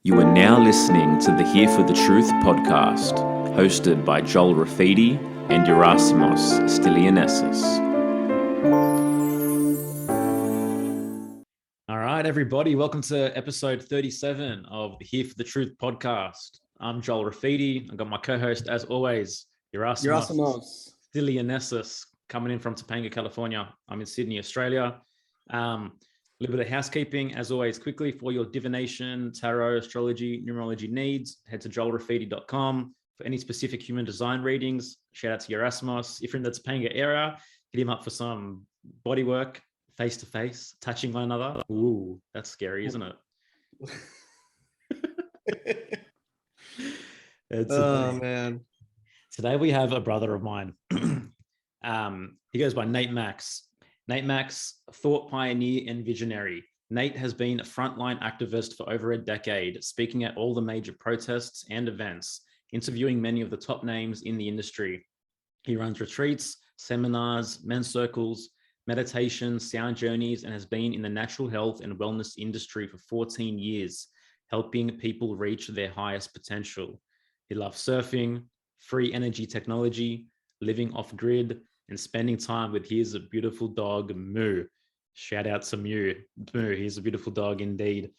You are now listening to the Here for the Truth podcast, hosted by Joel Rafidi and Yerasimos Stilianessis. All right, everybody, welcome to episode 37 of the Here for the Truth podcast. I'm Joel Rafidi. I've got my co-host, as always, Yerasimos Stilianessis, coming in from Topanga, California. I'm in Sydney, Australia. A little bit of housekeeping, as always, quickly for your divination, tarot, astrology, numerology needs. Head to joelrafidi.com for any specific human design readings. Shout out to Yerasimos. If you're in the Topanga area, hit him up for some body work, face to face, touching one another. Ooh, that's scary, isn't it? Man. Today we have a brother of mine. He goes by Nate Max. Nate Max, thought pioneer and visionary. Nate has been a frontline activist for over a decade, speaking at all the major protests and events, interviewing many of the top names in the industry. He runs retreats, seminars, men's circles, meditation, sound journeys, and has been in the natural health and wellness industry for 14 years, helping people reach their highest potential. He loves surfing, free energy technology, living off grid, and spending time with his beautiful dog, Moo. Shout out to Moo. He's a beautiful dog indeed.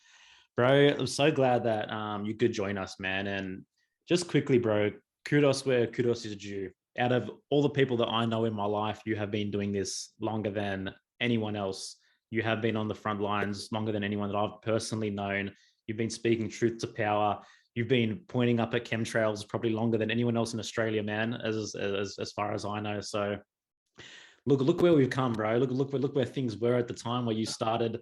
Bro, I'm so glad that you could join us, man. And just quickly, bro, kudos where kudos is due. Out of all the people that I know in my life, you have been doing this longer than anyone else. You have been on the front lines longer than anyone that I've personally known. You've been speaking truth to power. You've been pointing up at chemtrails probably longer than anyone else in Australia, man, as far as I know. So look where we've come, bro. Look where things were at the time where you started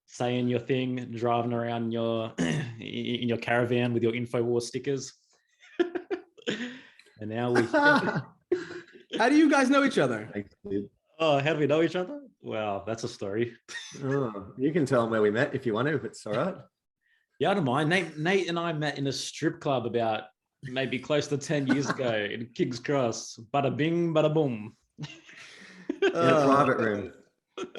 saying your thing, driving around in your caravan with your InfoWars stickers. And now we. How do you guys know each other? Thanks, dude. Oh, how do we know each other? Well, that's a story. Oh, you can tell them where we met if you want to, if it's all right. Yeah, I don't mind. Nate and I met in a strip club about maybe close to 10 years ago in King's Cross. Bada bing, bada boom. In a private room.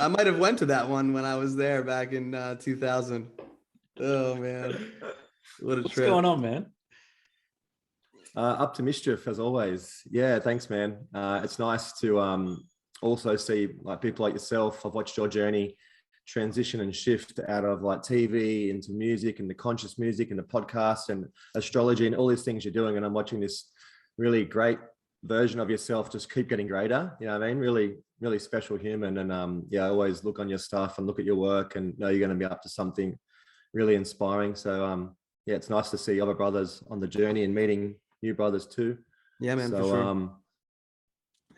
I might have went to that one when I was there back in 2000. Oh man, what a What's trip! going on, man? Up to mischief as always. Yeah, thanks, man. It's nice to also see like people like yourself. I've watched your journey transition and shift out of like TV into music and the conscious music and the podcast and astrology and all these things you're doing. And I'm watching this really great version of yourself just keep getting greater. You know what I mean? Really, really special human. And yeah, I always look on your stuff and look at your work and know you're going to be up to something really inspiring. So yeah, it's nice to see other brothers on the journey and meeting new brothers too. Yeah, man. So for sure.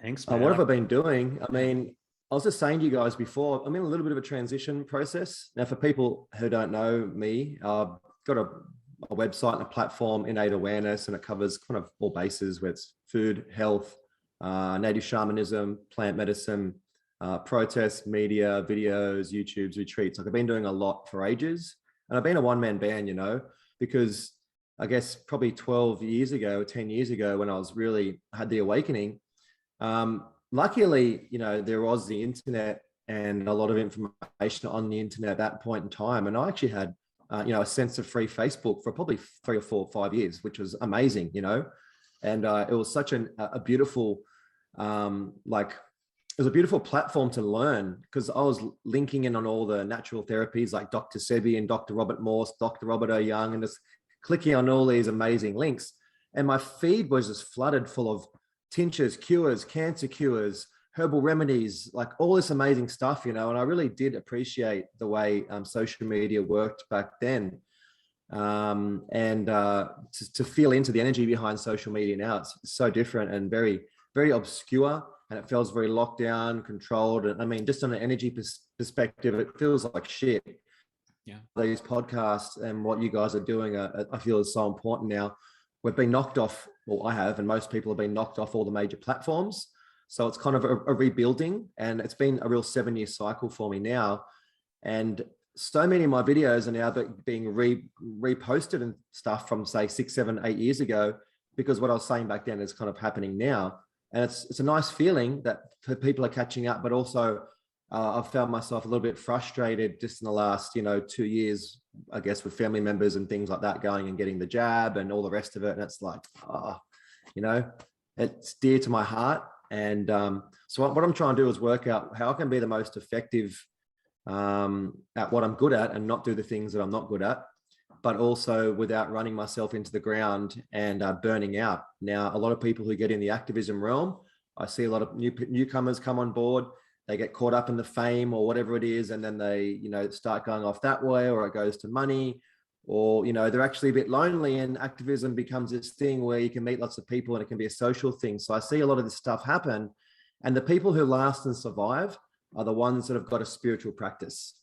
Thanks, man. What have I been doing? I mean, I was just saying to you guys before, I'm in a little bit of a transition process. Now, for people who don't know me, I've got a website and a platform, Innate Awareness, and it covers kind of all bases, where it's food, health, native shamanism, plant medicine, protests, media, videos, YouTubes, retreats. Like I've been doing a lot for ages. And I've been a one-man band, you know, because I guess probably 12 years ago, 10 years ago, when I was really had the awakening, luckily, you know, there was the internet and a lot of information on the internet at that point in time. And I actually had, you know, a sense of free Facebook for probably 3 or 4 or 5 years, which was amazing, you know. And it was such a beautiful, it was a beautiful platform to learn, because I was linking in on all the natural therapies like Dr. Sebi and Dr. Robert Morse, Dr. Robert O. Young, and just clicking on all these amazing links. And my feed was just flooded full of tinctures, cures, cancer cures, herbal remedies, like all this amazing stuff, you know. And I really did appreciate the way social media worked back then. And to feel into the energy behind social media now, it's so different and very, very obscure, and it feels very locked down, controlled. And I mean, just on an energy perspective, it feels like shit. Yeah. These podcasts and what you guys are doing, I feel is so important now. We've been knocked off, well, I have, and most people have been knocked off all the major platforms. So it's kind of a rebuilding, and it's been a real 7-year cycle for me now. And so many of my videos are now being reposted and stuff from say 6, 7, 8 years ago, because what I was saying back then is kind of happening now. And it's a nice feeling that people are catching up, but also I've found myself a little bit frustrated just in the last, 2 years I guess, with family members and things like that, going and getting the jab and all the rest of it. And it's like, you know, it's dear to my heart. And so what I'm trying to do is work out how I can be the most effective at what I'm good at and not do the things that I'm not good at, but also without running myself into the ground and burning out. Now, a lot of people who get in the activism realm, I see a lot of newcomers come on board. They get caught up in the fame or whatever it is, and then they, you know, start going off that way, or it goes to money, or, you know, they're actually a bit lonely, and activism becomes this thing where you can meet lots of people and it can be a social thing. So I see a lot of this stuff happen, and the people who last and survive are the ones that have got a spiritual practice.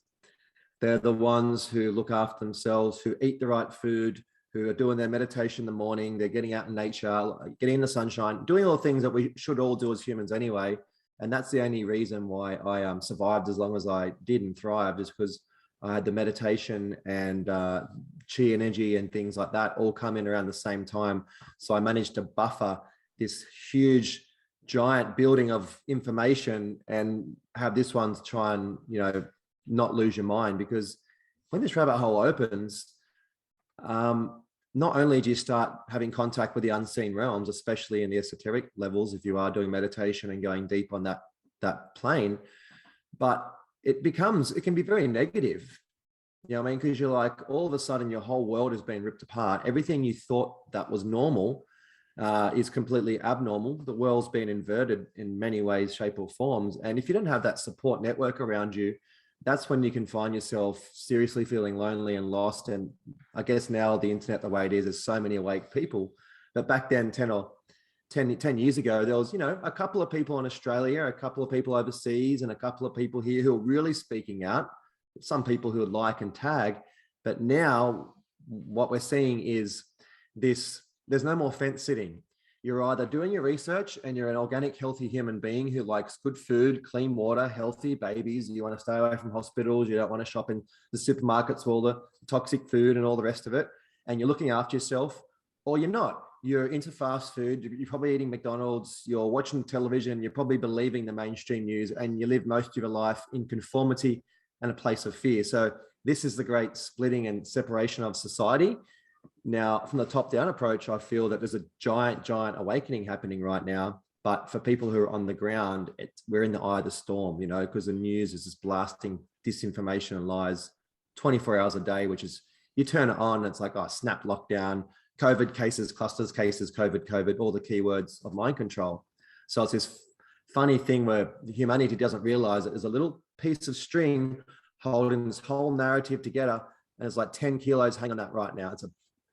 They're the ones who look after themselves, who eat the right food, who are doing their meditation in the morning. They're getting out in nature, getting in the sunshine, doing all the things that we should all do as humans anyway. And that's the only reason why I survived as long as I did and thrived, is because I had the meditation and chi energy and things like that all come in around the same time. So I managed to buffer this huge, giant building of information and have this one to try and, you know, not lose your mind. Because when this rabbit hole opens, not only do you start having contact with the unseen realms, especially in the esoteric levels, if you are doing meditation and going deep on that plane, but it can be very negative. You know what I mean? Because you're like, all of a sudden your whole world has been ripped apart. Everything you thought that was normal is completely abnormal. The world's been inverted in many ways, shape or forms. And if you don't have that support network around you, that's when you can find yourself seriously feeling lonely and lost. And I guess now the internet, the way it is, there's so many awake people. But back then, 10 years ago, there was, you know, a couple of people in Australia, a couple of people overseas, and a couple of people here who are really speaking out. Some people who would like and tag. But now what we're seeing is this, there's no more fence sitting. You're either doing your research and you're an organic, healthy human being who likes good food, clean water, healthy babies. You want to stay away from hospitals. You don't want to shop in the supermarkets for all the toxic food and all the rest of it. And you're looking after yourself, or you're not. You're into fast food. You're probably eating McDonald's. You're watching television. You're probably believing the mainstream news, and you live most of your life in conformity and a place of fear. So this is the great splitting and separation of society. Now, from the top-down approach, I feel that there's a giant awakening happening right now. But for people who are on the ground, we're in the eye of the storm, you know, because the news is just blasting disinformation and lies 24 hours a day, which is, you turn it on, and it's like, oh, snap lockdown, COVID cases, clusters cases, COVID, all the keywords of mind control. So it's this funny thing where humanity doesn't realize that there's a little piece of string holding this whole narrative together, and it's like 10 kilos hanging on that right now.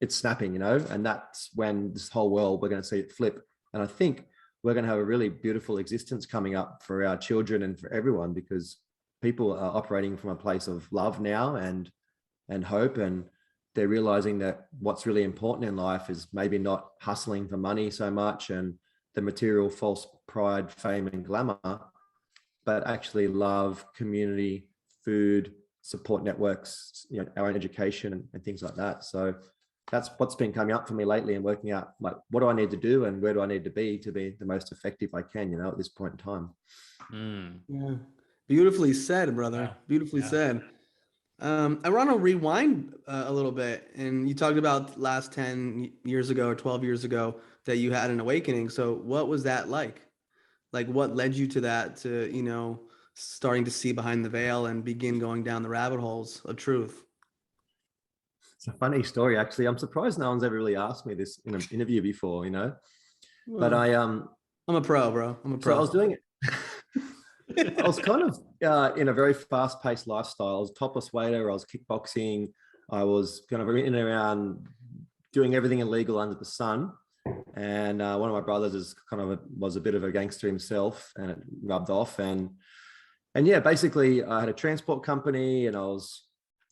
It's snapping, you know, and that's when this whole world, we're going to see it flip. And I think we're going to have a really beautiful existence coming up for our children and for everyone, because people are operating from a place of love now and hope, and they're realizing that what's really important in life is maybe not hustling for money so much and the material false pride, fame and glamour, but actually love, community, food, support networks, you know, our own education and things like that. So that's what's been coming up for me lately, and working out, like, what do I need to do and where do I need to be the most effective I can, you know, at this point in time. Yeah. Beautifully said, brother. Wow. Beautifully said. I want to rewind a little bit. And you talked about last 10 years ago or 12 years ago that you had an awakening. So what was that like? Like, what led you to that, to, you know, starting to see behind the veil and begin going down the rabbit holes of truth? It's a funny story, actually. I'm surprised no one's ever really asked me this in an interview before, you know. Well, but I'm a pro, bro. I'm a pro. So I was doing it. I was kind of in a very fast-paced lifestyle. I was a topless waiter. I was kickboxing. I was kind of in and around doing everything illegal under the sun. And one of my brothers was a bit of a gangster himself, and it rubbed off. And yeah, basically, I had a transport company, and I was,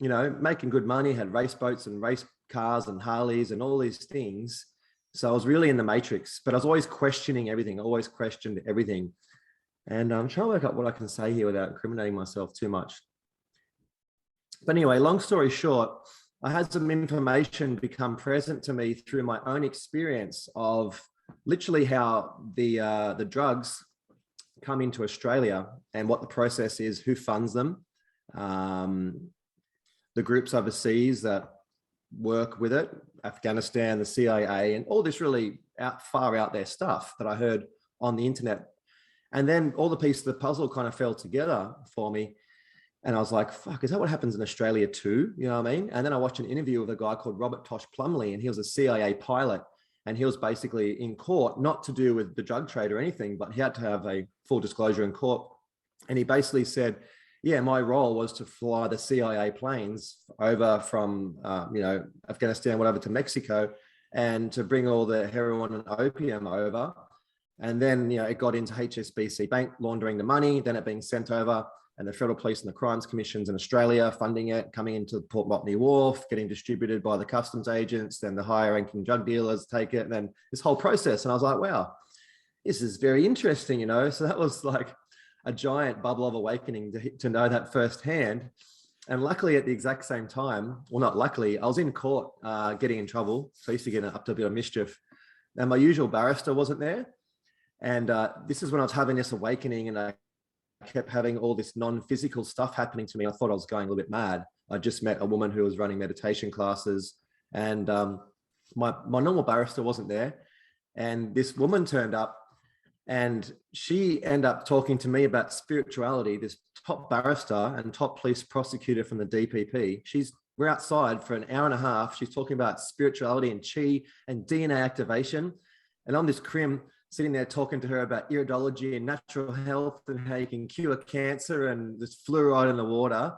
you know, making good money. Had race boats and race cars and Harleys and all these things. So I was really in the matrix, but I was always questioning everything. I always questioned everything. And I'm trying to work out what I can say here without incriminating myself too much. But anyway, long story short, I had some information become present to me through my own experience of literally how the drugs come into Australia and what the process is, who funds them. the groups overseas that work with it, Afghanistan, the CIA, and all this really far out there stuff that I heard on the internet. And then all the pieces of the puzzle kind of fell together for me. And I was like, fuck, is that what happens in Australia too? You know what I mean? And then I watched an interview with a guy called Robert Tosh Plumley, and he was a CIA pilot. And he was basically in court, not to do with the drug trade or anything, but he had to have a full disclosure in court. And he basically said, yeah, my role was to fly the CIA planes over from, Afghanistan, whatever, to Mexico, and to bring all the heroin and opium over. And then, it got into HSBC Bank laundering the money, then it being sent over, and the Federal Police and the Crimes Commissions in Australia funding it, coming into Port Botany Wharf, getting distributed by the customs agents, then the higher ranking drug dealers take it, and then this whole process. And I was like, wow, this is very interesting, So that was like a giant bubble of awakening to know that firsthand. And luckily at the exact same time, well, not luckily, I was in court getting in trouble. So I used to get up to a bit of mischief. And my usual barrister wasn't there. And this is when I was having this awakening, and I kept having all this non-physical stuff happening to me. I thought I was going a little bit mad. I just met a woman who was running meditation classes, and my normal barrister wasn't there. And this woman turned up, and she ended up talking to me about spirituality, this top barrister and top police prosecutor from the DPP. We're outside for an hour and a half. She's talking about spirituality and chi and DNA activation. And I'm this crim sitting there talking to her about iridology and natural health and how you can cure cancer and there's fluoride in the water.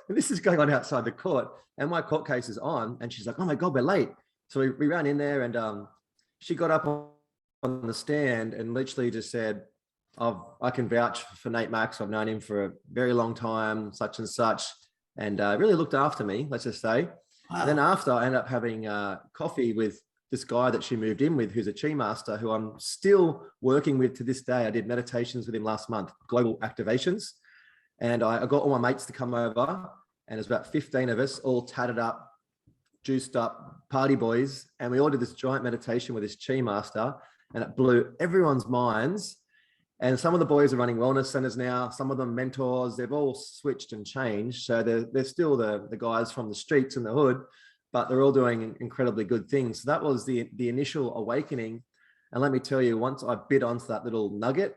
And this is going on outside the court, and my court case is on, and she's like, oh my God, we're late. So we ran in there, and she got up on the stand and literally just said, I can vouch for Nate Max. I've known him for a very long time, such and such, and really looked after me, let's just say. Wow. And then after, I ended up having coffee with this guy that she moved in with, who's a chi master, who I'm still working with to this day. I did meditations with him last month, global activations. And I got all my mates to come over, and there's about 15 of us, all tatted up, juiced up, party boys. And we all did this giant meditation with this chi master, and it blew everyone's minds. And some of the boys are running wellness centers now. Some of them mentors. They've all switched and changed. So they're still the guys from the streets and the hood, but they're all doing incredibly good things. So that was the initial awakening. And let me tell you, once I bit onto that little nugget,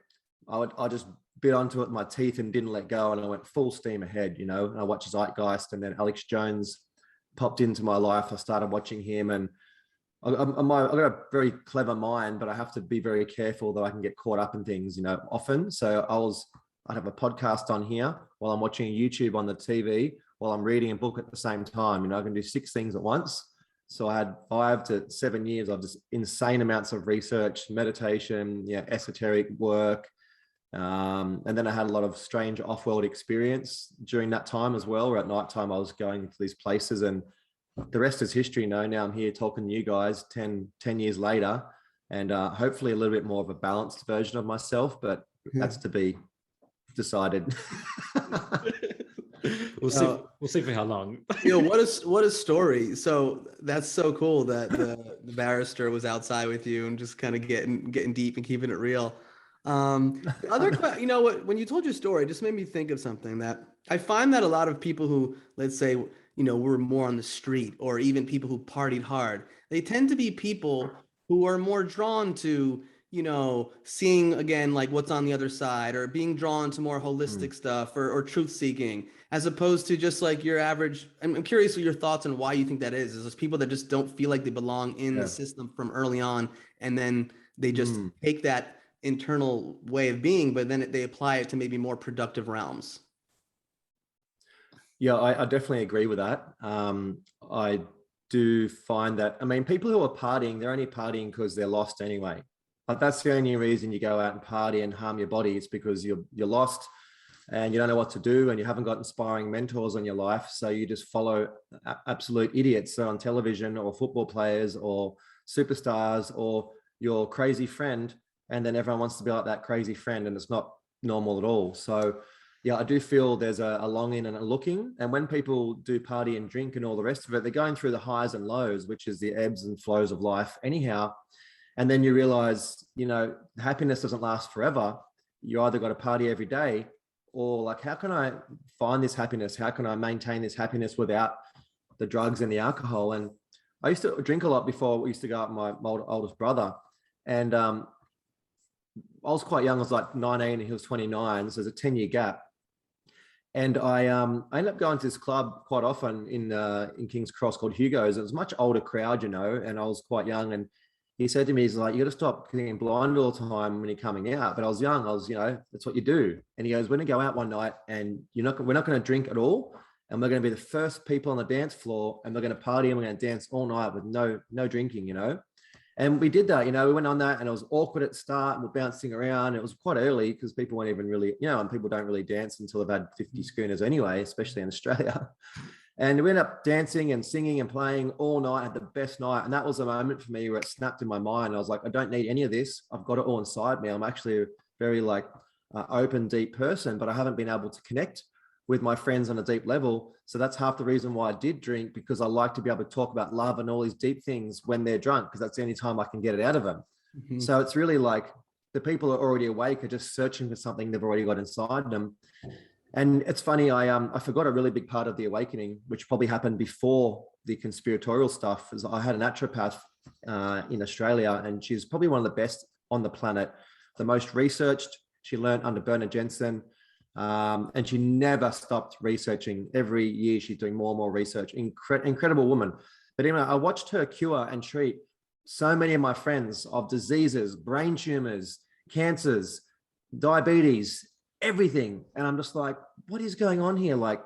I just bit onto it with my teeth and didn't let go. And I went full steam ahead, And I watched Zeitgeist, and then Alex Jones popped into my life. I started watching him, and I've got a very clever mind, but I have to be very careful that I can get caught up in things, often. So I'd have a podcast on here while I'm watching YouTube on the TV, while I'm reading a book at the same time. I can do 6 things at once. So I had 5 to 7 years of just insane amounts of research, meditation, esoteric work. And then I had a lot of strange off-world experience during that time as well, where at nighttime I was going to these places, and the rest is history. Now I'm here talking to you guys 10 years later, and hopefully a little bit more of a balanced version of myself, but that's to be decided. We'll see for how long. What a story. So that's so cool that the barrister was outside with you and just kind of getting deep and keeping it real. When you told your story, it just made me think of something that I find that a lot of people who, let's say, were more on the street, or even people who partied hard, they tend to be people who are more drawn to, seeing again, like what's on the other side, or being drawn to more holistic stuff, or truth seeking, as opposed to just like your average. I'm curious what your thoughts on why you think that is those people that just don't feel like they belong in the system from early on, and then they just take that internal way of being, but then they apply it to maybe more productive realms. Yeah, I definitely agree with that. I do find that, people who are partying, they're only partying because they're lost anyway. Like, that's the only reason you go out and party and harm your body, is because you're lost and you don't know what to do, and you haven't got inspiring mentors in your life. So you just follow absolute idiots on television, or football players, or superstars, or your crazy friend. And then everyone wants to be like that crazy friend, and it's not normal at all. So yeah, I do feel there's a longing and a looking. And when people do party and drink and all the rest of it, they're going through the highs and lows, which is the ebbs and flows of life anyhow. And then you realize, happiness doesn't last forever. You either got to party every day, or like, how can I find this happiness? How can I maintain this happiness without the drugs and the alcohol? And I used to drink a lot before we used to go out with my oldest brother. And I was quite young. I was like 19 and he was 29. So there's a 10-year gap. And I ended up going to this club quite often in King's Cross called Hugo's. It was a much older crowd, you know, and I was quite young. And he said to me, he's like, you got to stop getting blind all the time when you're coming out. But I was young. I was, you know, that's what you do. And he goes, we're going to go out one night and we're not going to drink at all. And we're going to be the first people on the dance floor and we're going to party and we're going to dance all night with no drinking, you know. And we did that, you know, we went on that and it was awkward at the start and we're bouncing around. It was quite early because people weren't even really, you know, and people don't really dance until they've had 50 schooners anyway, especially in Australia. And we ended up dancing and singing and playing all night, had the best night. And that was a moment for me where it snapped in my mind. I was like, I don't need any of this. I've got it all inside me. I'm actually a very like open, deep person, but I haven't been able to connect with my friends on a deep level. So that's half the reason why I did drink, because I like to be able to talk about love and all these deep things when they're drunk, because that's the only time I can get it out of them. Mm-hmm. So it's really like the people who are already awake are just searching for something they've already got inside them. And it's funny, I forgot a really big part of the awakening, which probably happened before the conspiratorial stuff, is I had a naturopath in Australia, and she's probably one of the best on the planet, the most researched. She learned under Bernard Jensen. And she never stopped researching. Every year she's doing more and more research. Incredible woman. But anyway, I watched her cure and treat so many of my friends of diseases, brain tumors, cancers, diabetes, everything. And I'm just like, what is going on here? Like,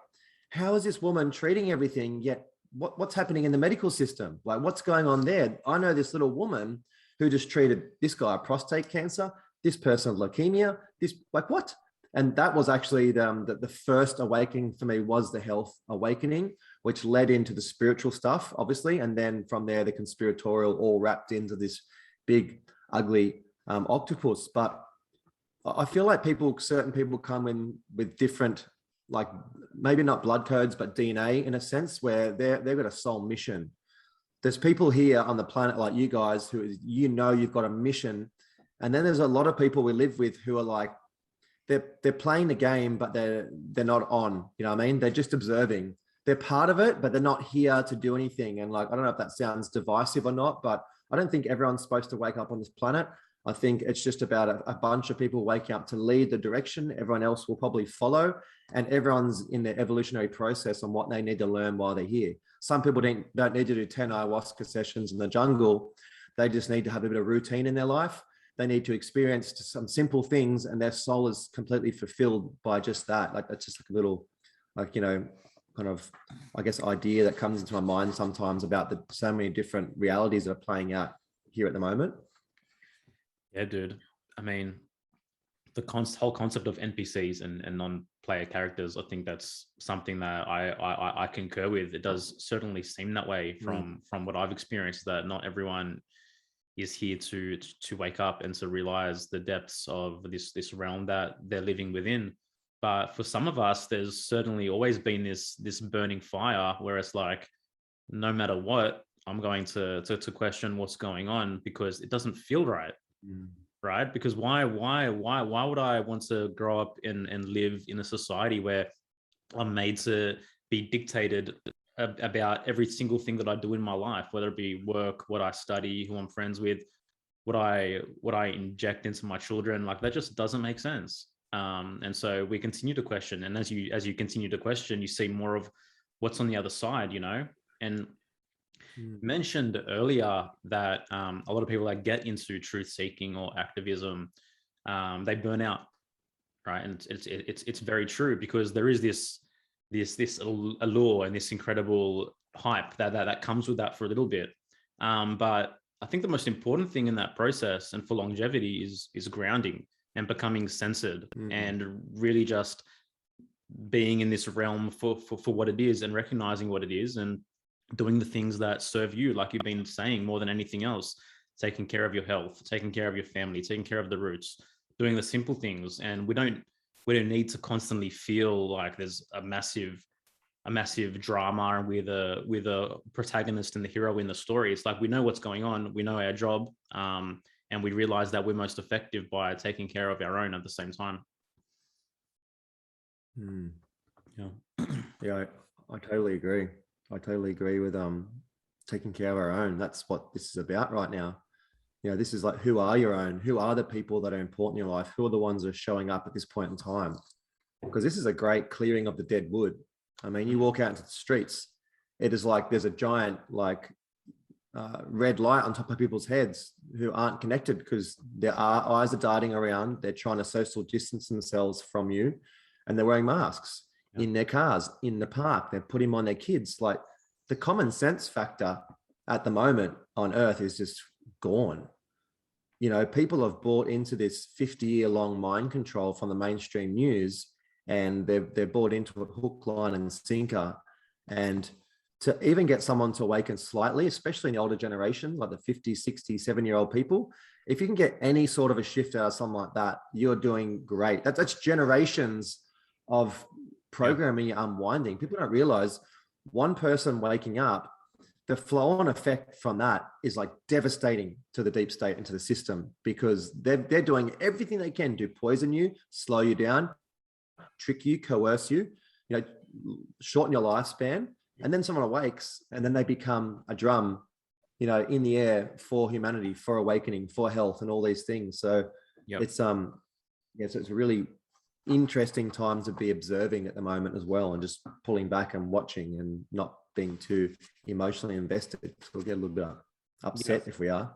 how is this woman treating everything, yet what's happening in the medical system? Like, what's going on there? I know this little woman who just treated this guy prostate cancer, this person leukemia, this, like, what? And that was actually the first awakening for me, was the health awakening, which led into the spiritual stuff, obviously. And then from there, the conspiratorial, all wrapped into this big, ugly octopus. But I feel like certain people come in with different, like maybe not blood codes, but DNA in a sense, where they've got a soul mission. There's people here on the planet like you guys who, you know, you've got a mission. And then there's a lot of people we live with who are like, they're playing the game, but they're not on, you know what I mean? They're just observing. They're part of it, but they're not here to do anything. And like, I don't know if that sounds divisive or not, but I don't think everyone's supposed to wake up on this planet. I think it's just about a bunch of people waking up to lead the direction. Everyone else will probably follow, and everyone's in their evolutionary process on what they need to learn while they're here. Some people don't need to do 10 ayahuasca sessions in the jungle. They just need to have a bit of routine in their life. They need to experience some simple things, and their soul is completely fulfilled by just that. Like, that's just like a little, like, you know, kind of, I guess, idea that comes into my mind sometimes about so many different realities that are playing out here at the moment. Yeah, dude. I mean, the whole concept of NPCs and non-player characters, I think that's something that I concur with. It does certainly seem that way from what I've experienced, that not everyone is here to wake up and to realize the depths of this realm that they're living within. But for some of us, there's certainly always been this burning fire where it's like, no matter what, I'm going to question what's going on, because it doesn't feel right. Right? Because why would I want to grow up and live in a society where I'm made to be dictated about every single thing that I do in my life, whether it be work, what I study, who I'm friends with, what I inject into my children? Like, that just doesn't make sense. And so we continue to question, and as you continue to question, you see more of what's on the other side, you know. And mentioned earlier that a lot of people that get into truth seeking or activism, they burn out, right? And it's very true, because there is this allure and this incredible hype that comes with that for a little bit. But I think the most important thing in that process and for longevity is grounding and becoming centered, and really just being in this realm for what it is, and recognizing what it is, and doing the things that serve you, like you've been saying, more than anything else, taking care of your health, taking care of your family, taking care of the roots, doing the simple things. And we don't need to constantly feel like there's a massive drama with a protagonist and the hero in the story. It's like, we know what's going on, we know our job, and we realize that we're most effective by taking care of our own at the same time. Mm. Yeah. Yeah, I totally agree. I totally agree with taking care of our own. That's what this is about right now. This is like, who are your own? Who are the people that are important in your life? Who are the ones that are showing up at this point in time? Because this is a great clearing of the dead wood. I mean, you walk out into the streets, it is like there's a giant red light on top of people's heads who aren't connected because their eyes are darting around. They're trying to social distance themselves from you, and they're wearing masks in their cars, in the park. They're putting them on their kids. Like, the common sense factor at the moment on Earth is just gone. People have bought into this 50-year-long mind control from the mainstream news, and they're bought into it hook, line, and sinker. And to even get someone to awaken slightly, especially in the older generation, like the 50, 60, 7-year-old people, if you can get any sort of a shift out of something like that, you're doing great. That's generations of programming unwinding. People don't realize one person waking up, the flow-on effect from that is like devastating to the deep state and to the system, because they're doing everything they can to poison you, slow you down, trick you, coerce you, shorten your lifespan. And then someone awakes, and then they become a drum, in the air for humanity, for awakening, for health, and all these things. So it's so it's really interesting times to be observing at the moment as well, and just pulling back and watching and not being too emotionally invested. So we'll get a little bit upset if we are.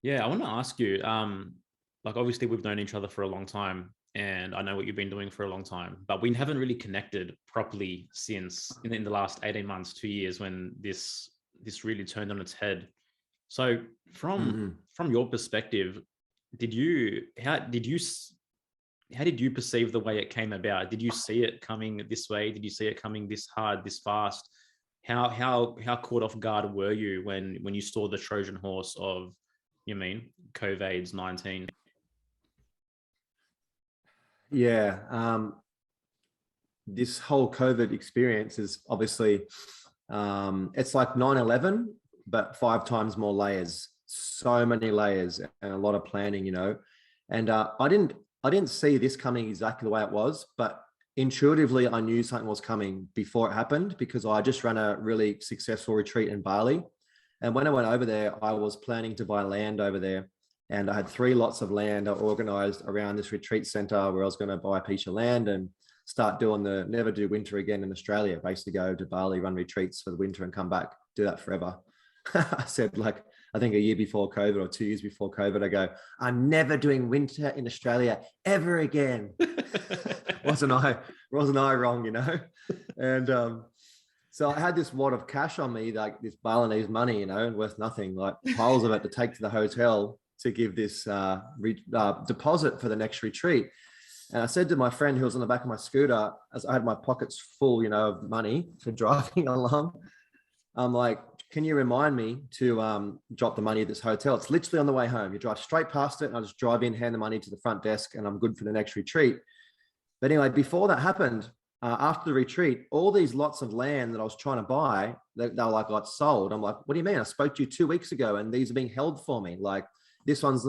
Yeah, I want to ask you, like, obviously we've known each other for a long time, and I know what you've been doing for a long time, but we haven't really connected properly since in the last 18 months, 2 years, when this really turned on its head. So from your perspective, how did you perceive the way it came about? Did you see it coming this way? Did you see it coming this hard, this fast? How caught off guard were you when you saw the Trojan horse of, COVID-19? Yeah. This whole COVID experience is obviously, it's like 9/11, but 5 times more layers, so many layers, and a lot of planning, and I didn't see this coming exactly the way it was, but intuitively I knew something was coming before it happened, because I just ran a really successful retreat in Bali. And when I went over there, I was planning to buy land over there. And I had 3 lots of land I organized around this retreat center, where I was going to buy a piece of land and start doing the never do winter again in Australia. Basically go to Bali, run retreats for the winter and come back, do that forever. I said, like, I think a year before COVID or 2 years before COVID, I go, I'm never doing winter in Australia ever again. wasn't I wrong, And so I had this wad of cash on me, like this Balinese money, worth nothing, like piles of it to take to the hotel to give this deposit for the next retreat. And I said to my friend who was on the back of my scooter, as I had my pockets full, of money for driving along, I'm like, can you remind me to drop the money at this hotel? It's literally on the way home. You drive straight past it, and I just drive in, hand the money to the front desk, and I'm good for the next retreat. But anyway, before that happened, after the retreat, all these lots of land that I was trying to buy, they were like, got sold. I'm like, what do you mean? I spoke to you 2 weeks ago, and these are being held for me. Like, this one's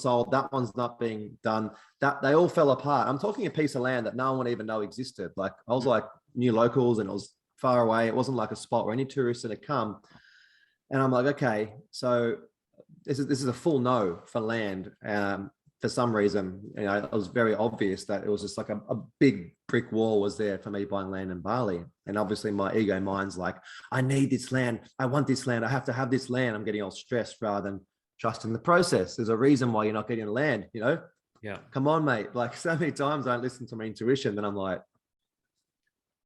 sold, that one's not being done. That they all fell apart. I'm talking a piece of land that no one would even know existed. Like, I was like new locals, and it was far away. It wasn't like a spot where any tourists had come. And I'm like, okay, so this is a full no for land. For some reason, it was very obvious that it was just like a big brick wall was there for me buying land in Bali. And obviously my ego mind's like, I need this land. I want this land. I have to have this land. I'm getting all stressed rather than trusting the process. There's a reason why you're not getting land, Yeah. Come on, mate. Like, so many times I don't listen to my intuition. Then I'm like,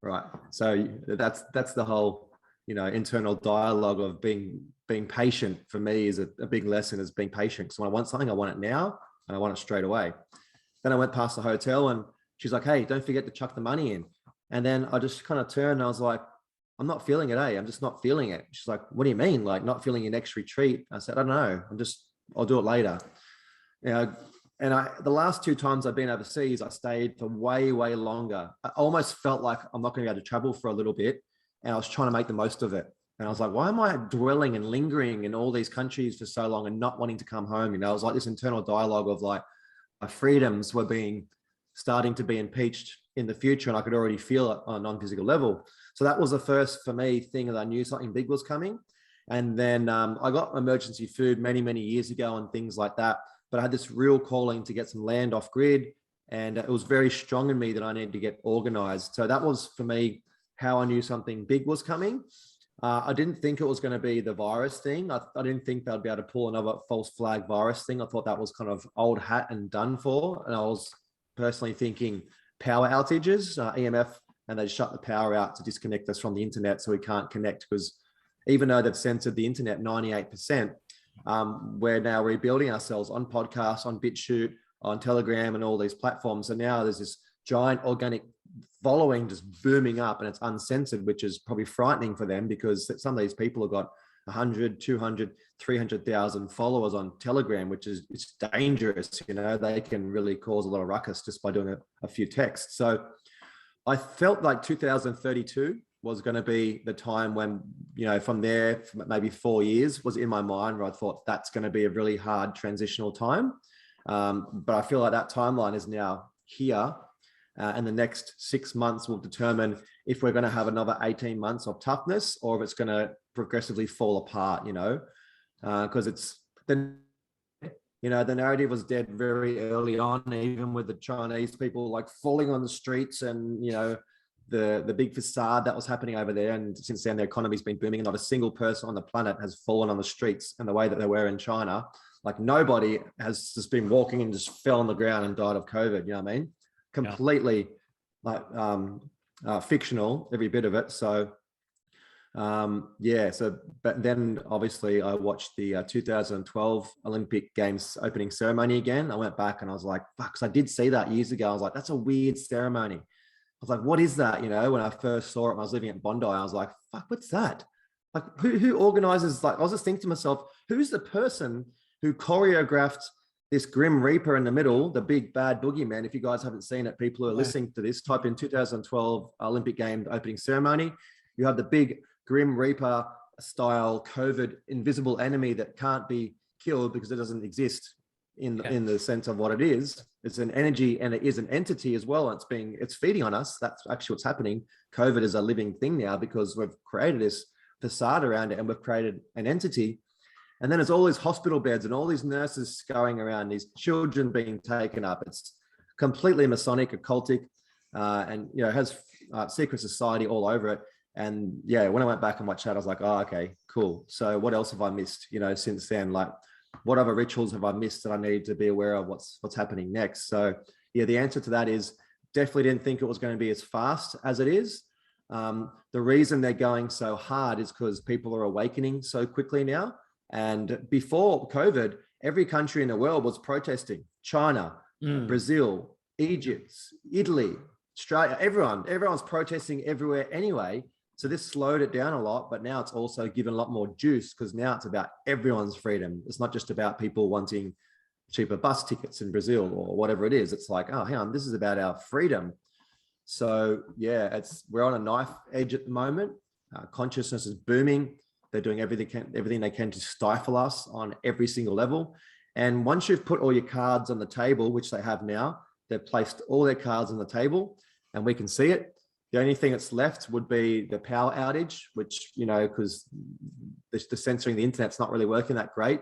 right. So that's the whole, internal dialogue of being patient for me is a big lesson, is being patient. So when I want something, I want it now, and I want it straight away. Then I went past the hotel, and she's like, hey, don't forget to chuck the money in. And then I just kind of turned, and I was like, I'm not feeling it, I'm just not feeling it. She's like, what do you mean? Like, not feeling your next retreat? I said, I don't know. I'll do it later. And the last 2 times I've been overseas, I stayed for way, way longer. I almost felt like I'm not going to be able to travel for a little bit. And I was trying to make the most of it. And I was like, why am I dwelling and lingering in all these countries for so long and not wanting to come home? It was like this internal dialogue of like, my freedoms were starting to be impeached in the future, and I could already feel it on a non-physical level. So that was the first for me thing that I knew something big was coming. And then I got emergency food many, many years ago and things like that. But I had this real calling to get some land off grid. And it was very strong in me that I needed to get organized. So that was for me how I knew something big was coming. I didn't think it was going to be the virus thing. I didn't think they'd be able to pull another false flag virus thing. I thought that was kind of old hat and done for. And I was personally thinking power outages, EMF, and they shut the power out to disconnect us from the internet so we can't connect, because even though they've censored the internet 98%, we're now rebuilding ourselves on podcasts, on BitChute, on Telegram, and all these platforms. And now there's this giant organic following just booming up, and it's uncensored, which is probably frightening for them, because some of these people have got 100, 200, 300,000 followers on Telegram, which is, it's dangerous. You know, they can really cause a lot of ruckus just by doing a few texts. So I felt like 2032 was going to be the time when, you know, from there, maybe 4 years was in my mind, where I thought that's going to be a really hard transitional time. But I feel like that timeline is now here. And the next 6 months will determine if we're going to have another 18 months of toughness, or if it's going to progressively fall apart, you know, because the narrative was dead very early on, even with the Chinese people like falling on the streets, and, you know, the big facade that was happening over there. And since then, the economy's been booming, and not a single person on the planet has fallen on the streets in the way that they were in China. Like, nobody has just been walking and just fell on the ground and died of COVID. You know what I mean? Completely like fictional, every bit of it. So but then obviously I watched the 2012 Olympic Games opening ceremony again. I went back and I was like, fuck, 'cause I did see that years ago. I was like, that's a weird ceremony. I was like, what is that? You know, when I first saw it when I was living at Bondi, I was like, fuck, what's that? Like, who organizes? Like, I was just thinking to myself, who's the person who choreographed this Grim Reaper in the middle, the big bad boogeyman? If you guys haven't seen it, people who are listening to this, type in 2012 Olympic Games opening ceremony. You have the big Grim Reaper style COVID invisible enemy that can't be killed because it doesn't exist in the sense of what it is. It's an energy, and it is an entity as well. It's feeding on us. That's actually what's happening. COVID is a living thing now because we've created this facade around it, and we've created an entity. And then there's all these hospital beds and all these nurses scurrying around, these children being taken up. It's completely Masonic, occultic, and, you know, has secret society all over it. And yeah, when I went back and watched that, I was like, oh, okay, cool. So what else have I missed, you know, since then? Like, what other rituals have I missed that I need to be aware of what's happening next? So yeah, the answer to that is definitely didn't think it was going to be as fast as it is. The reason they're going so hard is because people are awakening so quickly now. And before COVID, every country in the world was protesting. China, Brazil, Egypt, Italy, Australia, everyone's protesting everywhere anyway. So this slowed it down a lot, but now it's also given a lot more juice, because now it's about everyone's freedom. It's not just about people wanting cheaper bus tickets in Brazil or whatever it is. It's like, oh, hang on, this is about our freedom. So yeah, we're on a knife edge at the moment. Consciousness is booming. They're doing everything they can to stifle us on every single level. And once you've put all your cards on the table, which they have now, they've placed all their cards on the table and we can see it. The only thing that's left would be the power outage, which, you know, because the censoring the internet's not really working that great.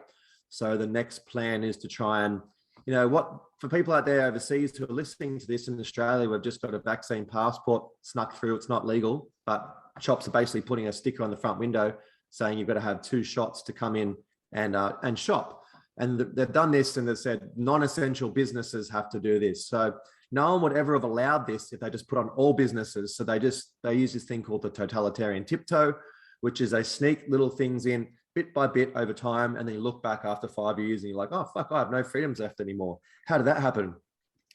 So the next plan is to try and, you know, for people out there overseas who are listening to this in Australia, we've just got a vaccine passport snuck through. It's not legal, but shops are basically putting a sticker on the front window saying you've got to have 2 shots to come in and shop. And they've done this, and they've said non-essential businesses have to do this. So no one would ever have allowed this if they just put on all businesses. So they use this thing called the totalitarian tiptoe, which is they sneak little things in bit by bit over time. And then you look back after 5 years and you're like, oh, fuck, I have no freedoms left anymore. How did that happen?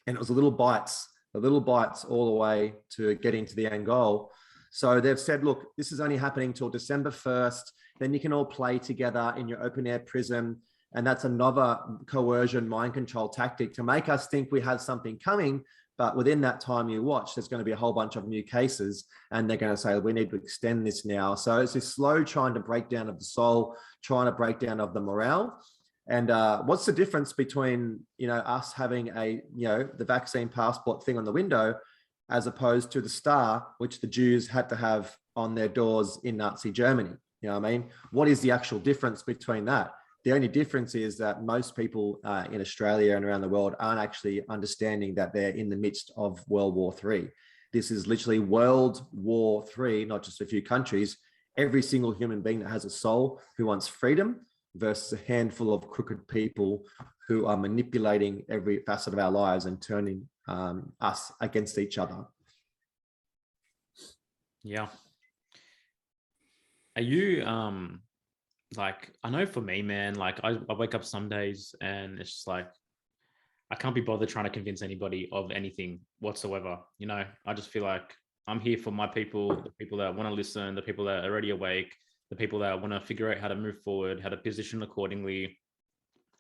And it was the little bites all the way to getting to the end goal. So they've said, look, this is only happening till December 1st. Then you can all play together in your open air prison. And that's another coercion, mind control tactic to make us think we have something coming. But within that time you watch, there's going to be a whole bunch of new cases, and they're going to say, we need to extend this now. So it's this slow trying to break down of the soul, trying to break down of the morale. And what's the difference between, you know, us having the vaccine passport thing on the window as opposed to the star, which the Jews had to have on their doors in Nazi Germany. You know what I mean? What is the actual difference between that? The only difference is that most people in Australia and around the world aren't actually understanding that they're in the midst of World War III. This is literally World War III, not just a few countries. Every single human being that has a soul who wants freedom versus a handful of crooked people who are manipulating every facet of our lives and turning us against each other. Yeah. Are you like, I know for me, man, like I wake up some days and it's just like I can't be bothered trying to convince anybody of anything whatsoever. You know, I just feel like I'm here for my people, the people that want to listen, the people that are already awake, the people that want to figure out how to move forward, how to position accordingly.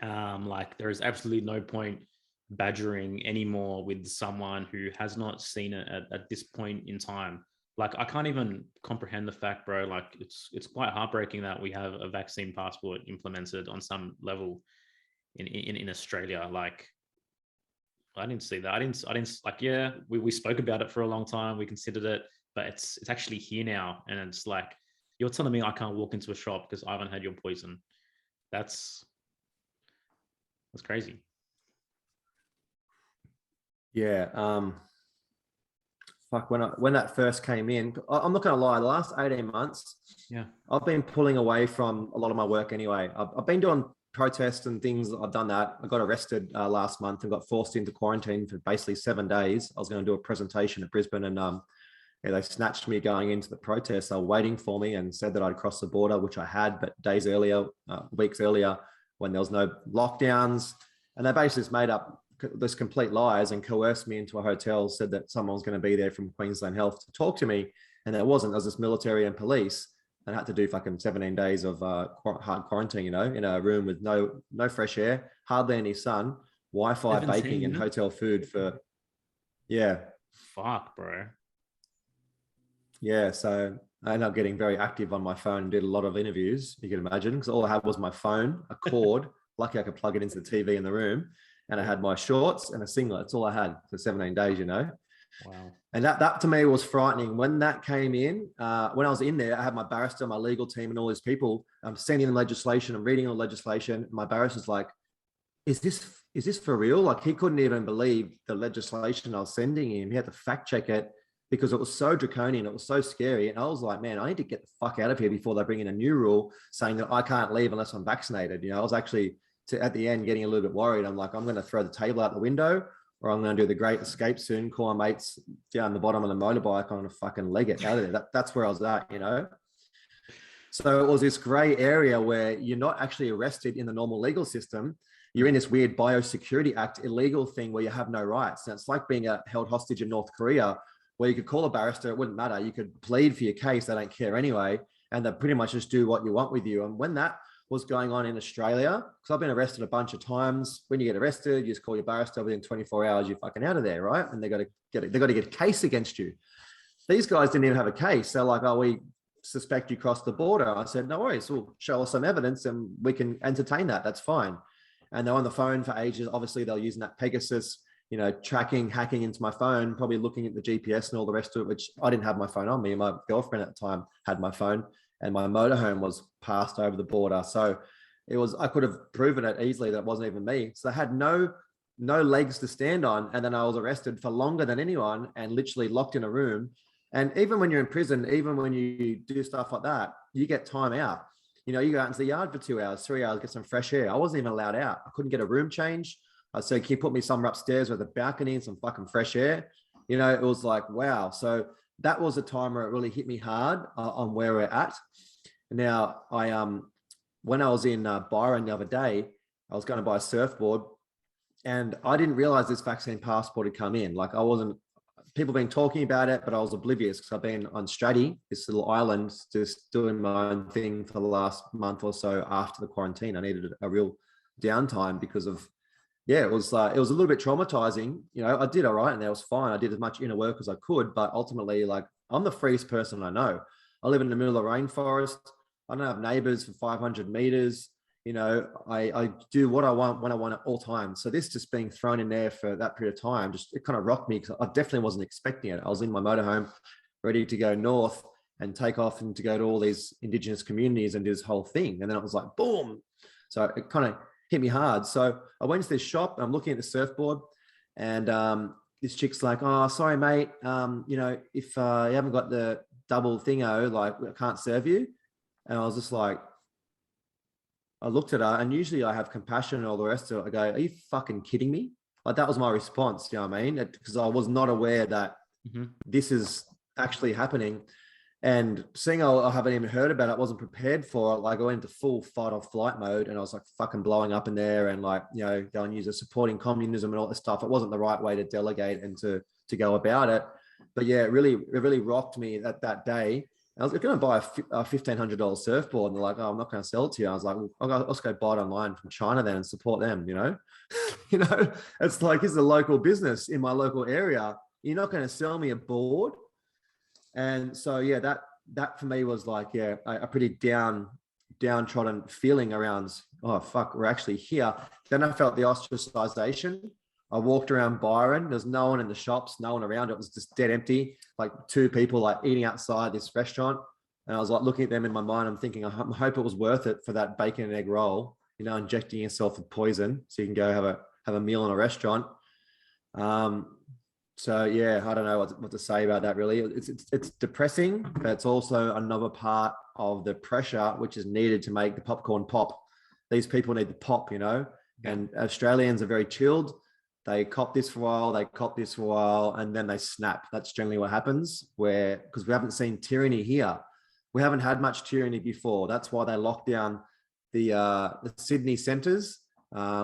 Like there is absolutely no point badgering anymore with someone who has not seen it at this point in time. Like I can't even comprehend the fact, bro. Like it's quite heartbreaking that we have a vaccine passport implemented on some level in Australia. Like I didn't see that. I didn't like, yeah, we spoke about it for a long time. We considered it, but it's actually here now. And it's like, you're telling me I can't walk into a shop because I haven't had your poison. That's crazy. Yeah. Fuck, when that first came in, I'm not gonna lie, the last 18 months, Yeah, I've been pulling away from a lot of my work anyway. I've been doing protests and things. I've done that. I got arrested last month and got forced into quarantine for basically 7 days. I was going to do a presentation at Brisbane, and they snatched me going into the protest. They were waiting for me and said that I'd crossed the border, which I had, but days earlier, weeks earlier, when there was no lockdowns, and they basically just made up this complete lies and coerced me into a hotel, said that someone was going to be there from Queensland Health to talk to me, and there wasn't. There was this military and police, and I had to do fucking 17 days of hard quarantine, you know, in a room with no fresh air, hardly any sun, Wi-Fi, 17? baking, and hotel food for, yeah. Fuck, bro. Yeah, so I ended up getting very active on my phone and did a lot of interviews, you can imagine, because all I had was my phone, a cord. Lucky I could plug it into the TV in the room, and I had my shorts and a singlet. That's all I had for 17 days, you know. Wow. And that to me was frightening. When that came in, when I was in there, I had my barrister, my legal team, and all these people sending in legislation and reading the legislation. My barrister's like, is this for real? Like, he couldn't even believe the legislation I was sending him. He had to fact check it because it was so draconian. It was so scary. And I was like, man, I need to get the fuck out of here before they bring in a new rule saying that I can't leave unless I'm vaccinated. You know, I was actually at the end getting a little bit worried. I'm like, I'm going to throw the table out the window, or I'm going to do the great escape soon, call my mates down the bottom of the motorbike, I'm going to fucking leg it out of there. That's where I was at, you know? So it was this gray area where you're not actually arrested in the normal legal system. You're in this weird Biosecurity Act illegal thing where you have no rights. And it's like being held hostage in North Korea, where you could call a barrister, it wouldn't matter. You could plead for your case, they don't care anyway. And they pretty much just do what you want with you. And when that was going on in Australia, because I've been arrested a bunch of times. When you get arrested, you just call your barrister, within 24 hours, you're fucking out of there, right? And they got to get a case against you. These guys didn't even have a case. They're like, oh, we suspect you crossed the border. I said, no worries, we'll show us some evidence and we can entertain that. That's fine. And they're on the phone for ages. Obviously, they're using that Pegasus, you know, tracking, hacking into my phone, probably looking at the GPS and all the rest of it, which I didn't have my phone on me. My girlfriend at the time had my phone, and my motorhome was passed over the border. So I could have proven it easily that it wasn't even me. So I had no legs to stand on. And then I was arrested for longer than anyone and literally locked in a room. And even when you're in prison, even when you do stuff like that, you get time out. You know, you go out into the yard for 2 hours, 3 hours, get some fresh air. I wasn't even allowed out. I couldn't get a room change. I said, can you put me somewhere upstairs with a balcony and some fucking fresh air? You know, it was like, wow. So that was a time where it really hit me hard on where we're at. Now, when I was in Byron the other day, I was going to buy a surfboard, and I didn't realize this vaccine passport had come in. Like, people have been talking about it, but I was oblivious because I've been on Stratty, this little island, just doing my own thing for the last month or so after the quarantine. I needed a real downtime because of, yeah, it was a little bit traumatizing. You know, I did all right and that was fine. I did as much inner work as I could, but ultimately, like, I'm the freest person I know. I live in the middle of the rainforest. I don't have neighbors for 500 meters. I do what I want when I want at all times. So this just being thrown in there for that period of time, it kind of rocked me because I definitely wasn't expecting it. I was in my motorhome, ready to go north and take off and to go to all these Indigenous communities and do this whole thing. And then it was like, boom. So it kind of hit me hard. So I went to this shop and I'm looking at the surfboard and this chick's like, oh, sorry, mate. If you haven't got the double thingo, like I can't serve you. And I was just like, I looked at her and usually I have compassion and all the rest of it. I go, are you fucking kidding me? Like that was my response, you know what I mean? Because I was not aware that this is actually happening. And seeing I haven't even heard about it, wasn't prepared for it. Like I went into full fight or flight mode and I was like fucking blowing up in there and like, go and use a supporting communism and all this stuff. It wasn't the right way to delegate and to go about it. But yeah, it really rocked me that day. I was going to buy a $1,500 surfboard and they're like, oh, I'm not going to sell it to you. I was like, well, let's go buy it online from China then and support them, it's like, this is a local business in my local area. You're not going to sell me a board. And so, yeah, that for me was like, a pretty downtrodden feeling around, oh, fuck, we're actually here. Then I felt the ostracization. I walked around Byron. There's no one in the shops, no one around. It was just dead empty. Like two people like eating outside this restaurant. And I was like looking at them in my mind. I'm thinking, I hope it was worth it for that bacon and egg roll, injecting yourself with poison so you can go have a meal in a restaurant. So yeah, I don't know what to say about that really. It's depressing, but it's also another part of the pressure which is needed to make the popcorn pop. These people need the pop, and Australians are very chilled. They cop this for a while, and then they snap. That's generally what happens because we haven't seen tyranny here. We haven't had much tyranny before. That's why they locked down the Sydney centres,